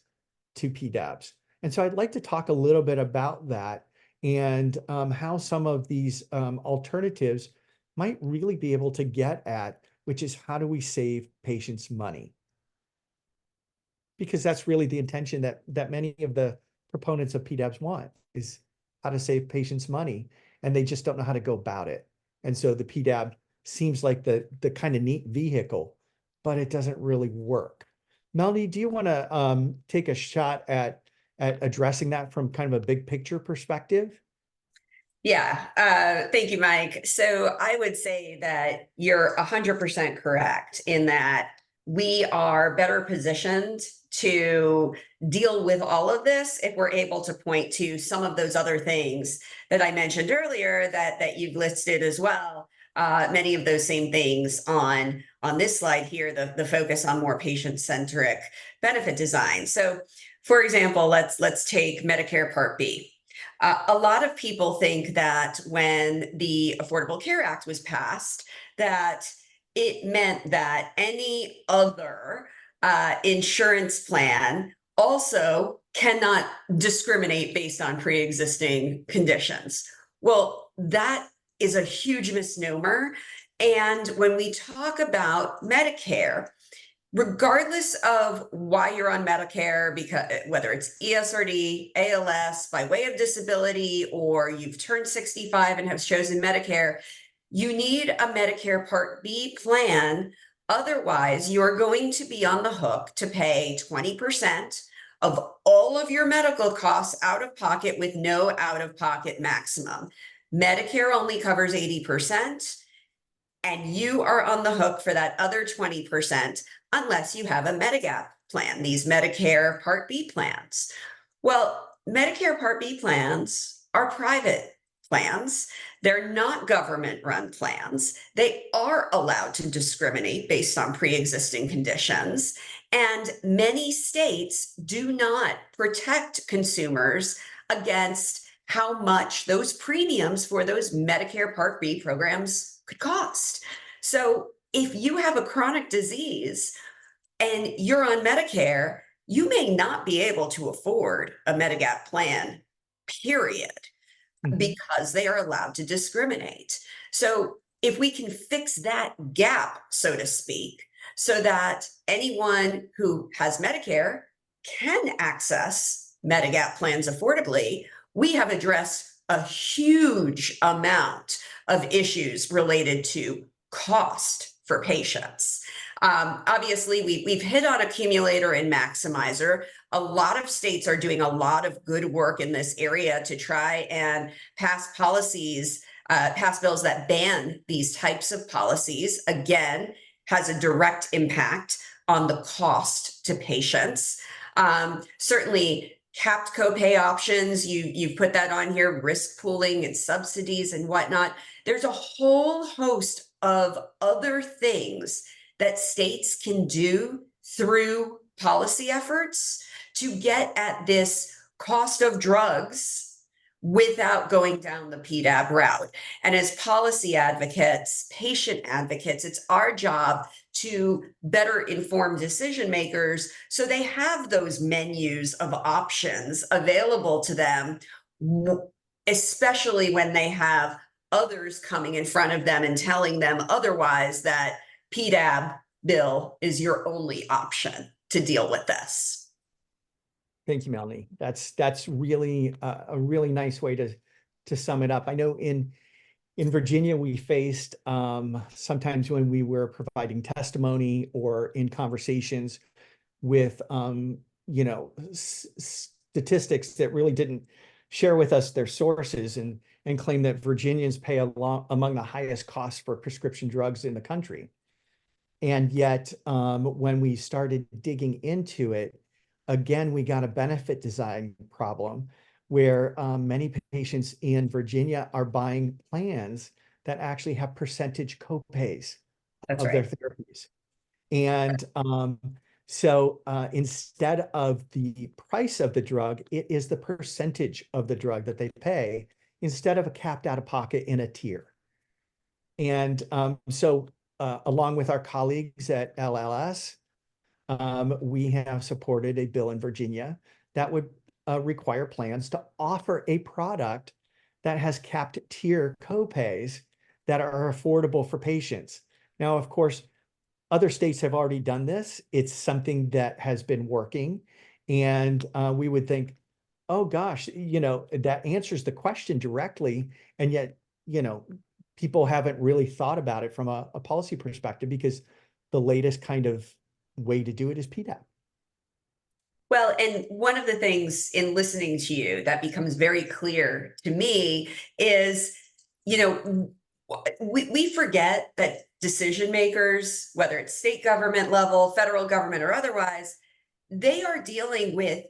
Speaker 1: to PDABs. And so I'd like to talk a little bit about that and how some of these alternatives might really be able to get at, which is how do we save patients money? Because that's really the intention that many of the proponents of PDABs want, is how to save patients money, and they just don't know how to go about it. And so the PDAB seems like the kind of neat vehicle, but it doesn't really work. Melanie, do you want to take a shot at addressing that from kind of a big picture perspective?
Speaker 4: Yeah, thank you, Mike. So I would say that you're 100% correct in that we are better positioned to deal with all of this if we're able to point to some of those other things that I mentioned earlier that you've listed as well. Many of those same things on this slide here, the focus on more patient-centric benefit design. So, for example, let's take Medicare Part B. A lot of people think that when the Affordable Care Act was passed, that it meant that any other insurance plan also cannot discriminate based on pre-existing conditions. Well, that is a huge misnomer. And when we talk about Medicare, regardless of why you're on Medicare, because whether it's ESRD, ALS, by way of disability, or you've turned 65 and have chosen Medicare, you need a Medicare Part B plan. Otherwise, you're going to be on the hook to pay 20% of all of your medical costs out of pocket with no out of pocket maximum. Medicare only covers 80%. And you are on the hook for that other 20% unless you have a Medigap plan, these Medicare Part B plans. Well, Medicare Part B plans are private plans. They're not government-run plans. They are allowed to discriminate based on pre-existing conditions. And many states do not protect consumers against how much those premiums for those Medicare Part B programs could cost. So if you have a chronic disease and you're on Medicare, you may not be able to afford a Medigap plan, period, because they are allowed to discriminate. So if we can fix that gap, so to speak, so that anyone who has Medicare can access Medigap plans affordably, we have addressed a huge amount of issues related to cost for patients. Obviously, we've hit on accumulator and maximizer. A lot of states are doing a lot of good work in this area to try and pass policies, pass bills that ban these types of policies. Again, has a direct impact on the cost to patients. Certainly, capped copay options, you put that on here, risk pooling and subsidies and whatnot. There's a whole host of other things that states can do through policy efforts to get at this cost of drugs without going down the PDAB route. And as policy advocates, patient advocates, it's our job to better inform decision makers so they have those menus of options available to them, especially when they have others coming in front of them and telling them otherwise, that PDAB bill is your only option to deal with this.
Speaker 1: Thank you, Melanie. That's really a really nice way to sum it up. I know in Virginia, we faced sometimes when we were providing testimony or in conversations with statistics that really didn't share with us their sources and claim that Virginians pay among the highest costs for prescription drugs in the country. And yet, when we started digging into it, again, we got a benefit design problem where many patients in Virginia are buying plans that actually have percentage copays of their therapies. And so instead of the price of the drug, it is the percentage of the drug that they pay instead of a capped out of pocket in a tier. And so along with our colleagues at LLS, we have supported a bill in Virginia that would require plans to offer a product that has capped tier copays that are affordable for patients. Now, of course, other states have already done this. It's something that has been working. And we would think, oh gosh, that answers the question directly. And yet, people haven't really thought about it from a policy perspective because the latest kind of way to do it is PDAB.
Speaker 4: Well, and one of the things in listening to you that becomes very clear to me is, we forget that decision makers, whether it's state government level, federal government, or otherwise, they are dealing with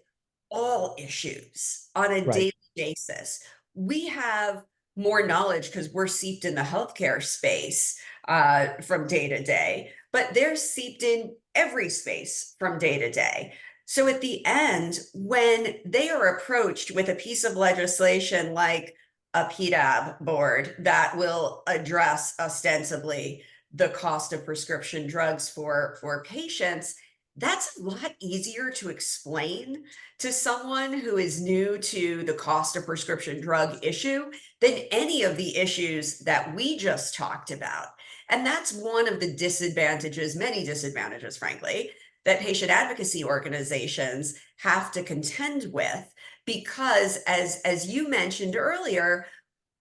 Speaker 4: all issues on a daily basis. We have more knowledge because we're seeped in the healthcare space from day to day, but they're seeped in every space from day to day. So at the end, when they are approached with a piece of legislation like a PDAB board that will address ostensibly the cost of prescription drugs for patients, that's a lot easier to explain to someone who is new to the cost of prescription drug issue than any of the issues that we just talked about. And that's one of the disadvantages, many disadvantages, frankly, that patient advocacy organizations have to contend with, because as you mentioned earlier,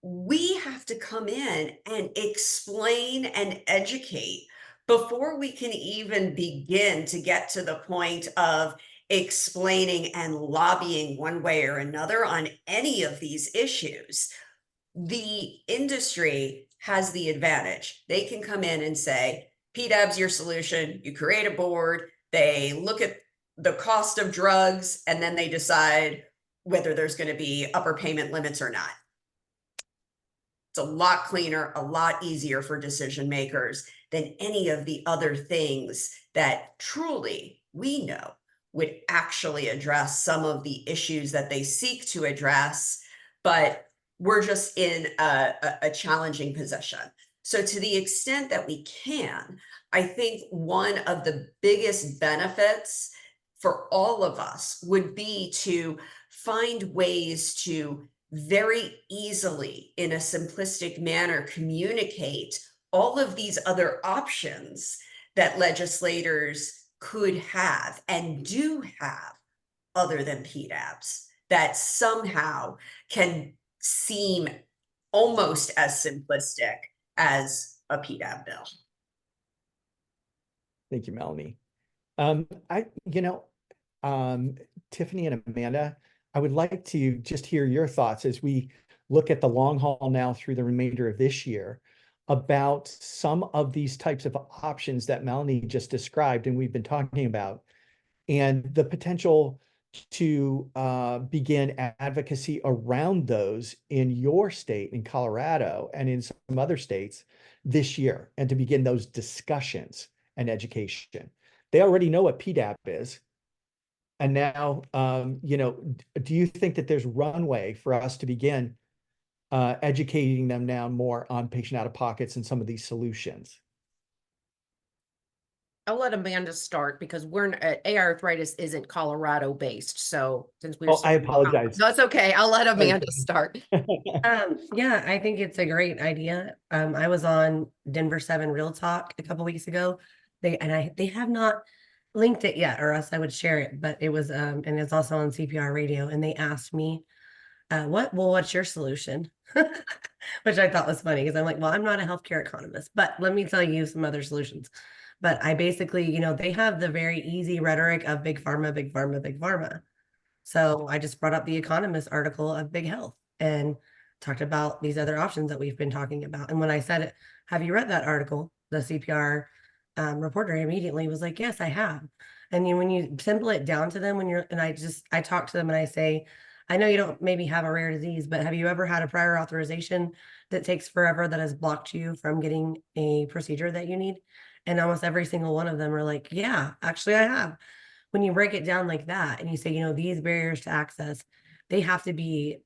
Speaker 4: we have to come in and explain and educate before we can even begin to get to the point of explaining and lobbying one way or another on any of these issues. The industry has the advantage. They can come in and say, PDAB's your solution. You create a board, they look at the cost of drugs, and then they decide whether there's going to be upper payment limits or not. It's a lot cleaner, a lot easier for decision makers than any of the other things that truly we know would actually address some of the issues that they seek to address, but we're just in a challenging position. So to the extent that we can, I think one of the biggest benefits for all of us would be to find ways to very easily, in a simplistic manner, communicate all of these other options that legislators could have and do have other than PDABs that somehow can seem almost as simplistic as a PDAB bill.
Speaker 1: Thank you, Melanie. Tiffany and Amanda, I would like to just hear your thoughts as we look at the long haul now through the remainder of this year about some of these types of options that Melanie just described and we've been talking about, and the potential to begin advocacy around those in your state, in Colorado, and in some other states this year, and to begin those discussions and education. They already know what PDAB is. And now, do you think that there's runway for us to begin educating them now more on patient out-of-pockets and some of these solutions?
Speaker 3: I'll let Amanda start because AA arthritis isn't Colorado based. So since we're
Speaker 1: I apologize.
Speaker 3: No, it's okay. I'll let Amanda start.
Speaker 2: Yeah, I think it's a great idea. I was on Denver 7 Real Talk a couple weeks ago. They have not linked it yet, or else I would share it. But it was and it's also on CPR radio. And they asked me, what's your solution? Which I thought was funny because I'm like, well, I'm not a healthcare economist, but let me tell you some other solutions. But I basically, they have the very easy rhetoric of big pharma, big pharma, big pharma. So I just brought up the Economist article of big health and talked about these other options that we've been talking about. And when I said, have you read that article? The CPR reporter immediately was like, yes, I have. And when you simple it down to them, I talk to them and I say, I know you don't maybe have a rare disease, but have you ever had a prior authorization that takes forever that has blocked you from getting a procedure that you need? And almost every single one of them are like, yeah, actually I have. When you break it down like that and you say, these barriers to access, they have to be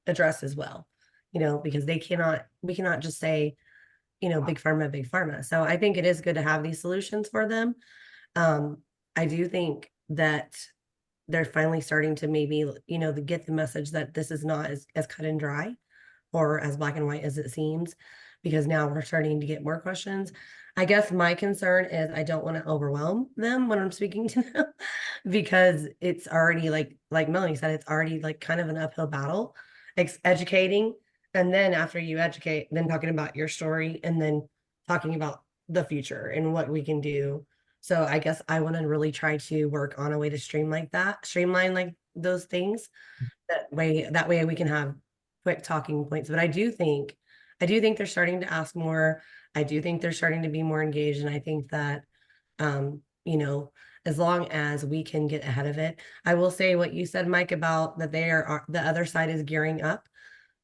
Speaker 2: addressed as well, because we cannot just say, big pharma, big pharma. So I think it is good to have these solutions for them. I do think that they're finally starting to maybe, get the message that this is not as cut and dry or as black and white as it seems, because now we're starting to get more questions. I guess my concern is I don't want to overwhelm them when I'm speaking to them because it's already like Melanie said, it's already like kind of an uphill battle, educating. And then after you educate, then talking about your story and then talking about the future and what we can do. So I guess I want to really try to work on a way to streamline like those things. That way we can have quick talking points. But I do think they're starting to ask more. I do think they're starting to be more engaged. And I think that, as long as we can get ahead of it, I will say what you said, Mike, about that the other side is gearing up.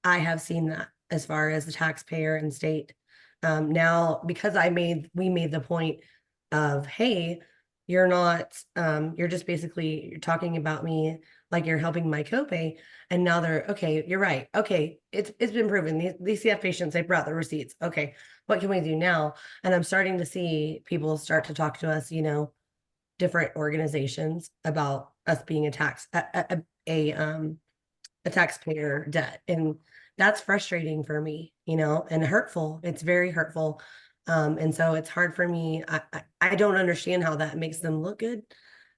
Speaker 2: I have seen that as far as the taxpayer and state. Now, because we made the point of, hey, you're not, you're just basically, you're talking about me like you're helping my copay. And now they're, okay, you're right. Okay, it's been proven. These CF patients, they brought the receipts. Okay, what can we do now? And I'm starting to see people start to talk to us, different organizations about us being a taxpayer debt. And that's frustrating for me, and hurtful. It's very hurtful. And so it's hard for me. I don't understand how that makes them look good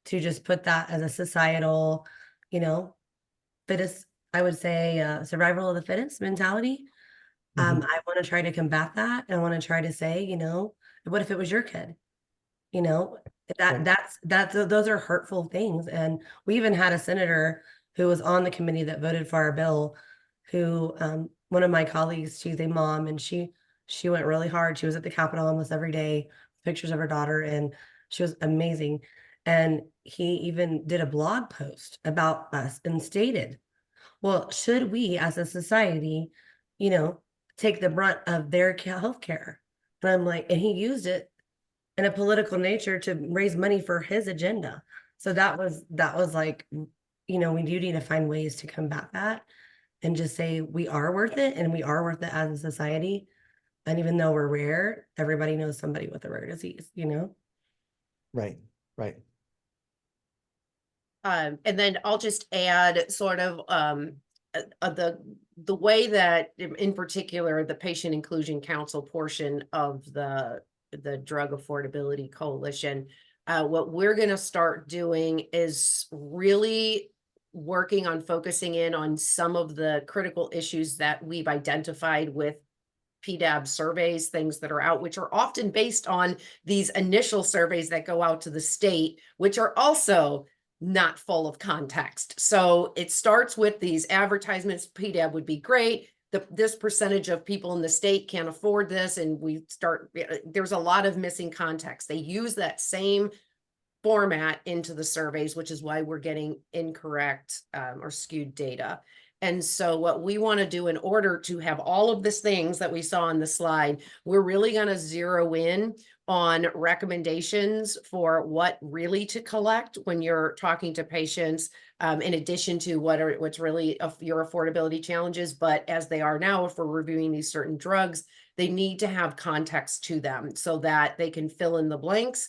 Speaker 2: to just put that as a societal, fittest, I would say, survival of the fittest mentality.
Speaker 1: Mhm.
Speaker 2: I want to try to combat that. I want to try to say, what if it was your kid? Those are hurtful things. And we even had a senator who was on the committee that voted for our bill who one of my colleagues, she's a mom, and she went really hard. She was at the Capitol almost every day, pictures of her daughter, and she was amazing. And he even did a blog post about us and stated, well, should we as a society, you know, take the brunt of their health care? And I'm like, and he used it in a political nature to raise money for his agenda. So that was like, you know, we do need to find ways to combat that and just say we are worth it, and we are worth it as a society. And even though we're rare, everybody knows somebody with a rare disease, you know?
Speaker 1: Right, right.
Speaker 3: And then I'll just add sort of the way that in particular the Patient Inclusion Council portion of the Drug Affordability Coalition, what we're going to start doing is really working on focusing in on some of the critical issues that we've identified with PDAB surveys, things that are out, which are often based on these initial surveys that go out to the state, which are also not full of context. So it starts with these advertisements. PDAB would be great. This percentage of people in the state can't afford this. And there's a lot of missing context. They use that same format into the surveys, which is why we're getting incorrect or skewed data. And so what we want to do in order to have all of these things that we saw on the slide, we're really going to zero in on recommendations for what really to collect when you're talking to patients, in addition to what's really your affordability challenges. But as they are now, if we're reviewing these certain drugs, they need to have context to them so that they can fill in the blanks.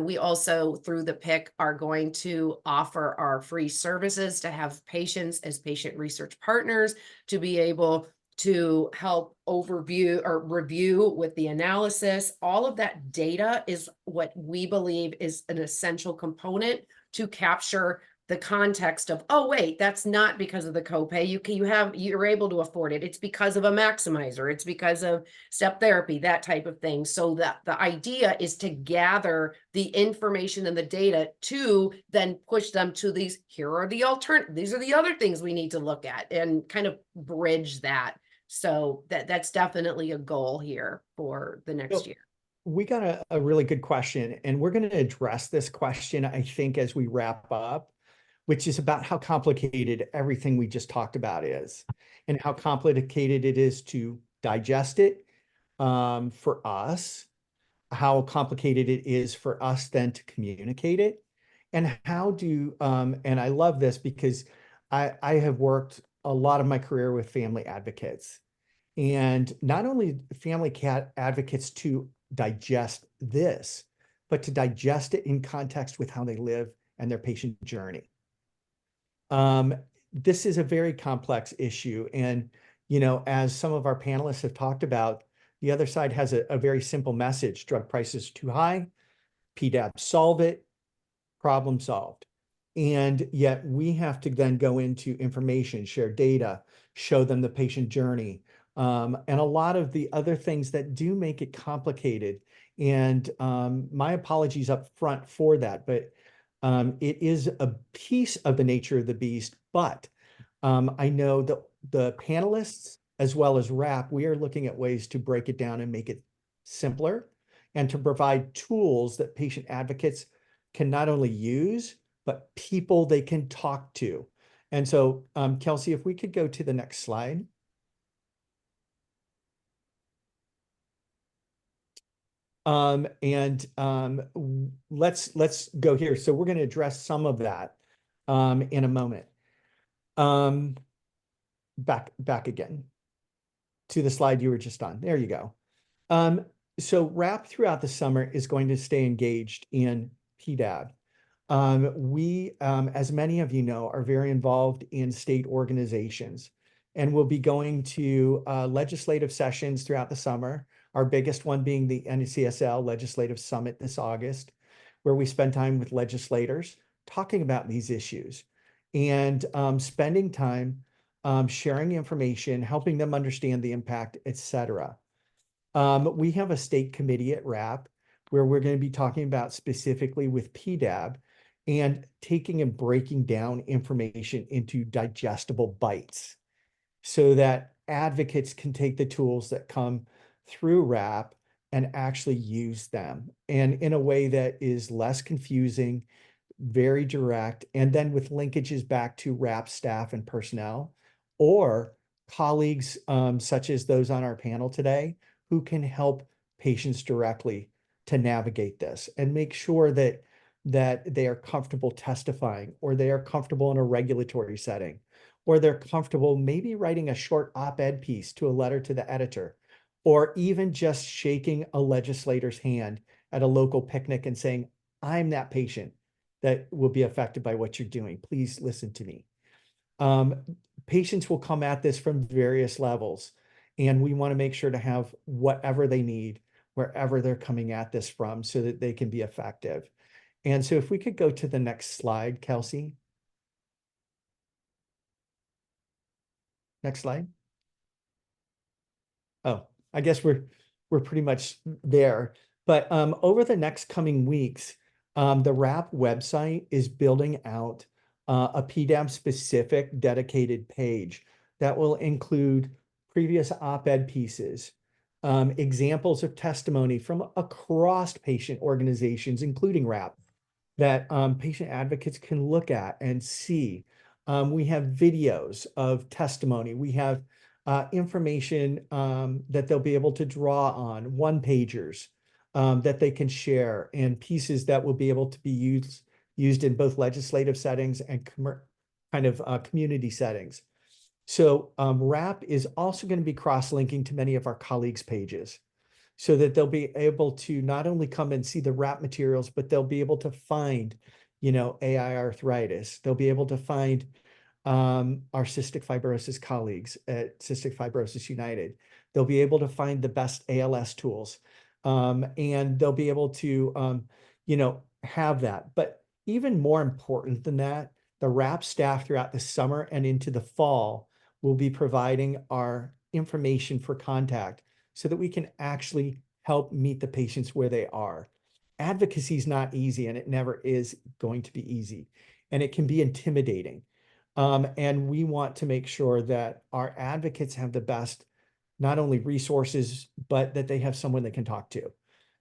Speaker 3: We also, through the PIC, are going to offer our free services to have patients as patient research partners to be able to help overview or review with the analysis. All of that data is what we believe is an essential component to capture the context of, oh, wait, that's not because of the copay. You're able to afford it. It's because of a maximizer. It's because of step therapy, that type of thing. So that the idea is to gather the information and the data to then push them to these are the other things we need to look at and kind of bridge that. So that's definitely a goal here for the next year.
Speaker 1: We got a really good question, and we're going to address this question, I think, as we wrap up, which is about how complicated everything we just talked about is, and how complicated it is to digest it for us, how complicated it is for us then to communicate it, and and I love this because I have worked a lot of my career with family advocates, and not only family advocates to digest this, but to digest it in context with how they live and their patient journey. This is a very complex issue. And, you know, as some of our panelists have talked about, the other side has a very simple message: drug prices too high, PDAB solve it, problem solved. And yet we have to then go into information, share data, show them the patient journey, and a lot of the other things that do make it complicated. And my apologies up front for that, but it is a piece of the nature of the beast. But I know that the panelists, as well as RAAP, we are looking at ways to break it down and make it simpler, and to provide tools that patient advocates can not only use, but people they can talk to. And so, Kelsey, if we could go to the next slide. Let's go here. So we're going to address some of that in a moment. Back again to the slide you were just on. There you go. So RAAP throughout the summer is going to stay engaged in PDAB. We, as many of you know, are very involved in state organizations, and we'll be going to legislative sessions throughout the summer. Our biggest one being the NCSL Legislative Summit this August, where we spend time with legislators talking about these issues and spending time sharing information, helping them understand the impact, etc. We have a state committee at RAAP where we're going to be talking about specifically with PDAB and taking and breaking down information into digestible bites so that advocates can take the tools that come through RAAP and actually use them, and in a way that is less confusing, very direct, and then with linkages back to RAAP staff and personnel, or colleagues such as those on our panel today who can help patients directly to navigate this and make sure that they are comfortable testifying, or they are comfortable in a regulatory setting, or they're comfortable maybe writing a short op-ed piece to a letter to the editor, or even just shaking a legislator's hand at a local picnic and saying, I'm that patient that will be affected by what you're doing. Please listen to me. Patients will come at this from various levels, and we want to make sure to have whatever they need wherever they're coming at this from so that they can be effective. And so if we could go to the next slide, Kelsey. Next slide. Oh, I guess we're pretty much there. But over the next coming weeks, the RAAP website is building out a PDAB specific dedicated page that will include previous op-ed pieces, examples of testimony from across patient organizations, including RAAP, that patient advocates can look at and see. We have videos of testimony. We have information that they'll be able to draw on, one-pagers that they can share, and pieces that will be able to be used in both legislative settings and community settings. So RAAP is also going to be cross-linking to many of our colleagues' pages, so that they'll be able to not only come and see the RAAP materials, but they'll be able to find, AI arthritis. They'll be able to find our cystic fibrosis colleagues at Cystic Fibrosis United. They'll be able to find the best ALS tools, and they'll be able to, have that. But even more important than that, the RAAP staff throughout the summer and into the fall will be providing our information for contact so that we can actually help meet the patients where they are. Advocacy is not easy, and it never is going to be easy, and it can be intimidating. And we want to make sure that our advocates have the best, not only resources, but that they have someone they can talk to.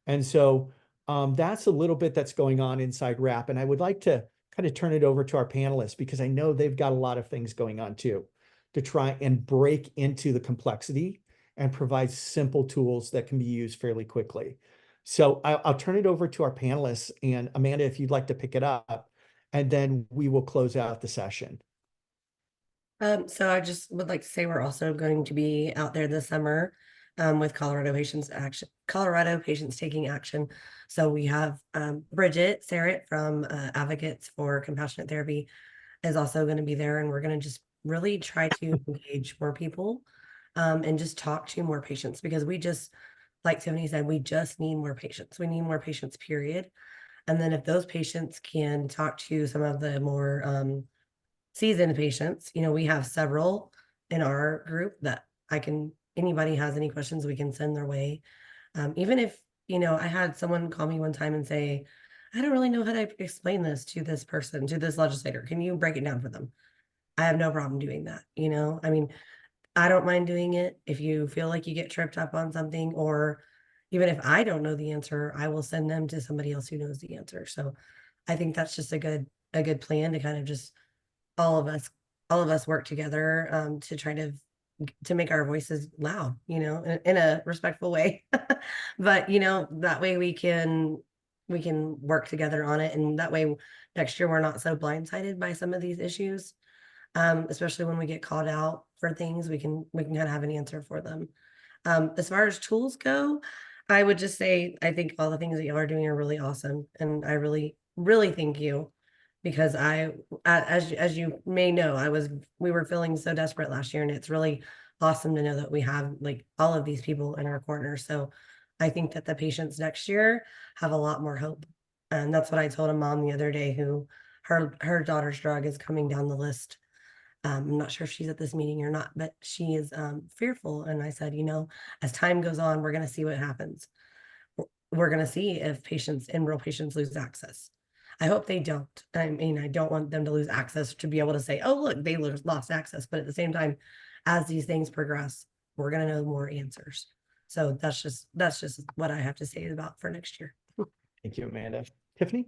Speaker 1: And so that's a little bit that's going on inside RAAP. And I would like to kind of turn it over to our panelists, because I know they've got a lot of things going on too, to try and break into the complexity and provide simple tools that can be used fairly quickly. So I'll turn it over to our panelists, and Amanda, if you'd like to pick it up, and then we will close out the session.
Speaker 2: So I just would like to say we're also going to be out there this summer with Colorado Patients Taking Action. So we have Bridget Sarrett from Advocates for Compassionate Therapy is also going to be there, and we're going to just really try to engage more people and just talk to more patients, because we just, like Tiffany said, we just need more patients. We need more patients, period. And then if those patients can talk to some of the more seasoned patients, we have several in our group that anybody has any questions, we can send their way. Even if, I had someone call me one time and say, I don't really know how to explain this to this person, to this legislator. Can you break it down for them? I have no problem doing that. I mean, I don't mind doing it. If you feel like you get tripped up on something, or even if I don't know the answer, I will send them to somebody else who knows the answer. So I think that's just a good plan to kind of just all of us work together to try to make our voices loud, in a respectful way. But that way we can work together on it, and that way next year we're not so blindsided by some of these issues. Especially when we get called out for things, we can kind of have an answer for them. As far as tools go, I would just say I think all the things that y'all are doing are really awesome, and I really, really thank you, because as you may know, we were feeling so desperate last year, and it's really awesome to know that we have like all of these people in our corner. So I think that the patients next year have a lot more hope, and that's what I told a mom the other day who her daughter's drug is coming down the list. I'm not sure if she's at this meeting or not, but she is fearful. And I said, as time goes on, we're going to see what happens. We're going to see if real patients lose access. I hope they don't. I mean, I don't want them to lose access to be able to say, oh, look, they lost access. But at the same time, as these things progress, we're going to know more answers. So that's just what I have to say about for next year.
Speaker 1: Thank you, Amanda. Tiffany?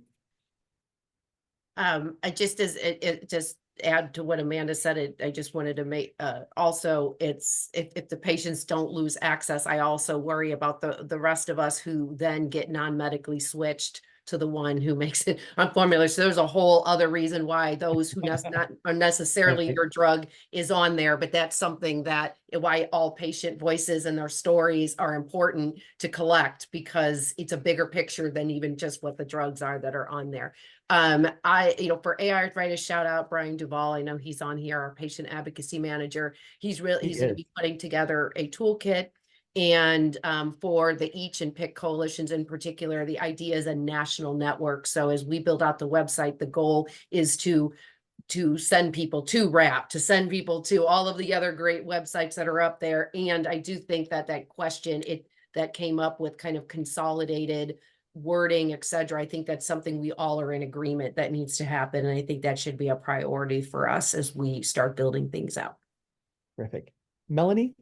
Speaker 3: I just it just add to what Amanda said, I just wanted to make, also it's, if the patients don't lose access, I also worry about the rest of us who then get non-medically switched to the one who makes it on formulary. So there's a whole other reason why those who not are necessarily
Speaker 1: Right.
Speaker 3: your drug is on there, but that's something that why all patient voices and their stories are important to collect, because it's a bigger picture than even just what the drugs are that are on there. For AI arthritis, shout out Brian Duvall. I know he's on here, our patient advocacy manager. He's going to be putting together a toolkit. And for the Each and Pick coalitions in particular, the idea is a national network. So as we build out the website, the goal is to send people to RAAP, to send people to all of the other great websites that are up there. And I do think that question, that came up with kind of consolidated wording, et cetera. I think that's something we all are in agreement that needs to happen. And I think that should be a priority for us as we start building things out.
Speaker 1: Terrific. Melanie?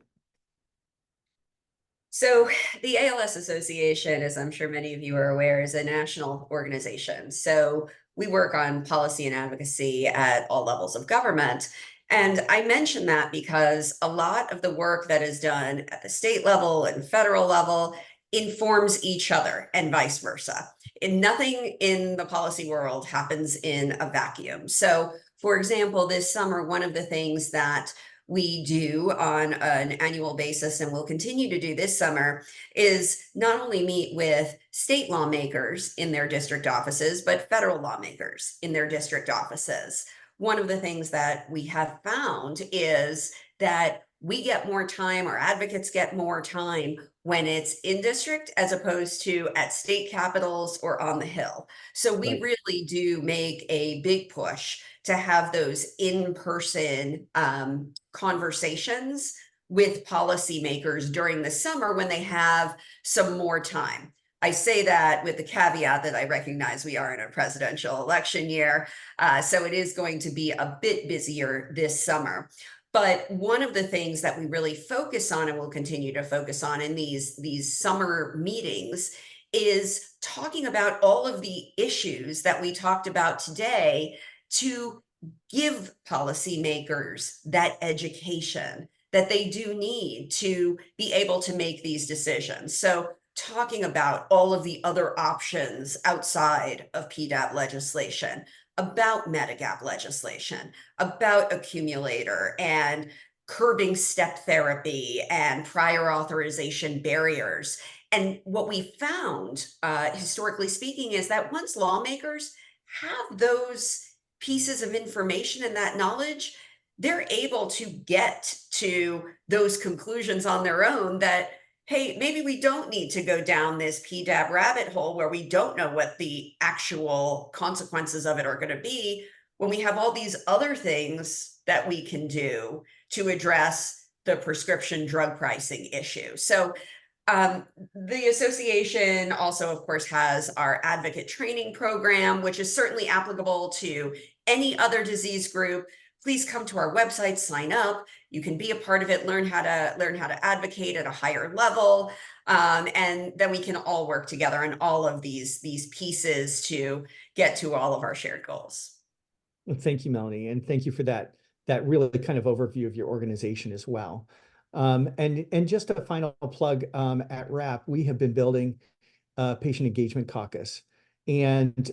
Speaker 4: So the ALS Association, as I'm sure many of you are aware, is a national organization. So we work on policy and advocacy at all levels of government. And I mention that because a lot of the work that is done at the state level and federal level informs each other and vice versa. And nothing in the policy world happens in a vacuum. So, for example, this summer, one of the things that we do on an annual basis, and we'll continue to do this summer, is not only meet with state lawmakers in their district offices, but federal lawmakers in their district offices. One of the things that we have found is that we get more time, our advocates get more time when it's in district as opposed to at state capitals or on the Hill. So we really do make a big push to have those in-person conversations with policymakers during the summer when they have some more time. I say that with the caveat that I recognize we are in a presidential election year, so it is going to be a bit busier this summer. But one of the things that we really focus on and will continue to focus on in these summer meetings is talking about all of the issues that we talked about today, to give policymakers that education that they do need to be able to make these decisions. So talking about all of the other options outside of PDAB legislation, about Medigap legislation, about accumulator and curbing step therapy and prior authorization barriers. And what we found, historically speaking, is that once lawmakers have those pieces of information and that knowledge, they're able to get to those conclusions on their own that, hey, maybe we don't need to go down this PDAB rabbit hole where we don't know what the actual consequences of it are going to be, when we have all these other things that we can do to address the prescription drug pricing issue. So the association also, of course, has our advocate training program, which is certainly applicable to any other disease group. Please come to our website, sign up. You can be a part of it, learn how to advocate at a higher level, and then we can all work together on all of these pieces to get to all of our shared goals.
Speaker 1: Well, thank you, Melanie, and thank you for that really kind of overview of your organization as well. And just a final plug, at RAAP, we have been building a patient engagement caucus, and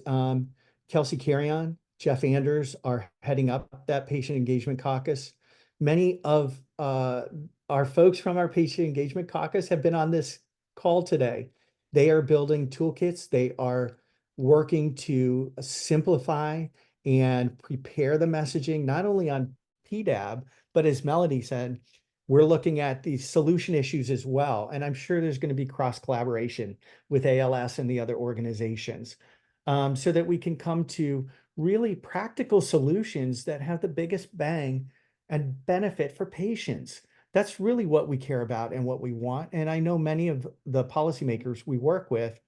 Speaker 1: Kelsey Carrion, Jeff Anders are heading up that patient engagement caucus. Many of our folks from our patient engagement caucus have been on this call today. They are building toolkits. They are working to simplify and prepare the messaging, not only on PDAB, but as Melody said, we're looking at the solution issues as well. And I'm sure there's going to be cross collaboration with ALS and the other organizations, so that we can come to really practical solutions that have the biggest bang and benefit for patients. That's really what we care about and what we want. And I know many of the policymakers we work with,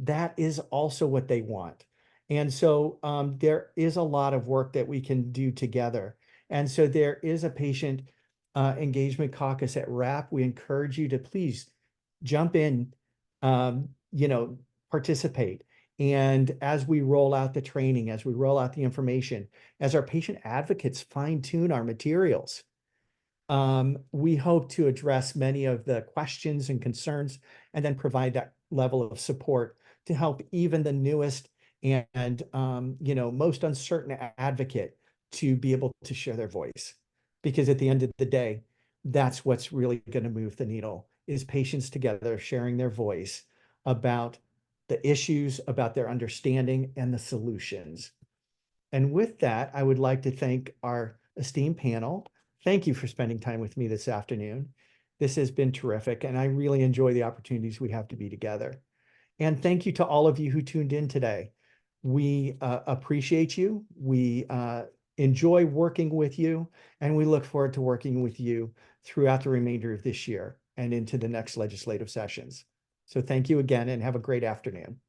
Speaker 1: that is also what they want. And so there is a lot of work that we can do together. And so there is a patient Engagement Caucus at RAAP. We encourage you to please jump in, participate. And as we roll out the training, as we roll out the information, as our patient advocates fine tune our materials, we hope to address many of the questions and concerns and then provide that level of support to help even the newest and most uncertain advocate to be able to share their voice. Because at the end of the day, that's what's really going to move the needle, is patients together sharing their voice about the issues, about their understanding and the solutions. And with that, I would like to thank our esteemed panel. Thank you for spending time with me this afternoon. This has been terrific, and I really enjoy the opportunities we have to be together. And thank you to all of you who tuned in today. We appreciate you. We enjoy working with you, and we look forward to working with you throughout the remainder of this year and into the next legislative sessions. So thank you again, and have a great afternoon.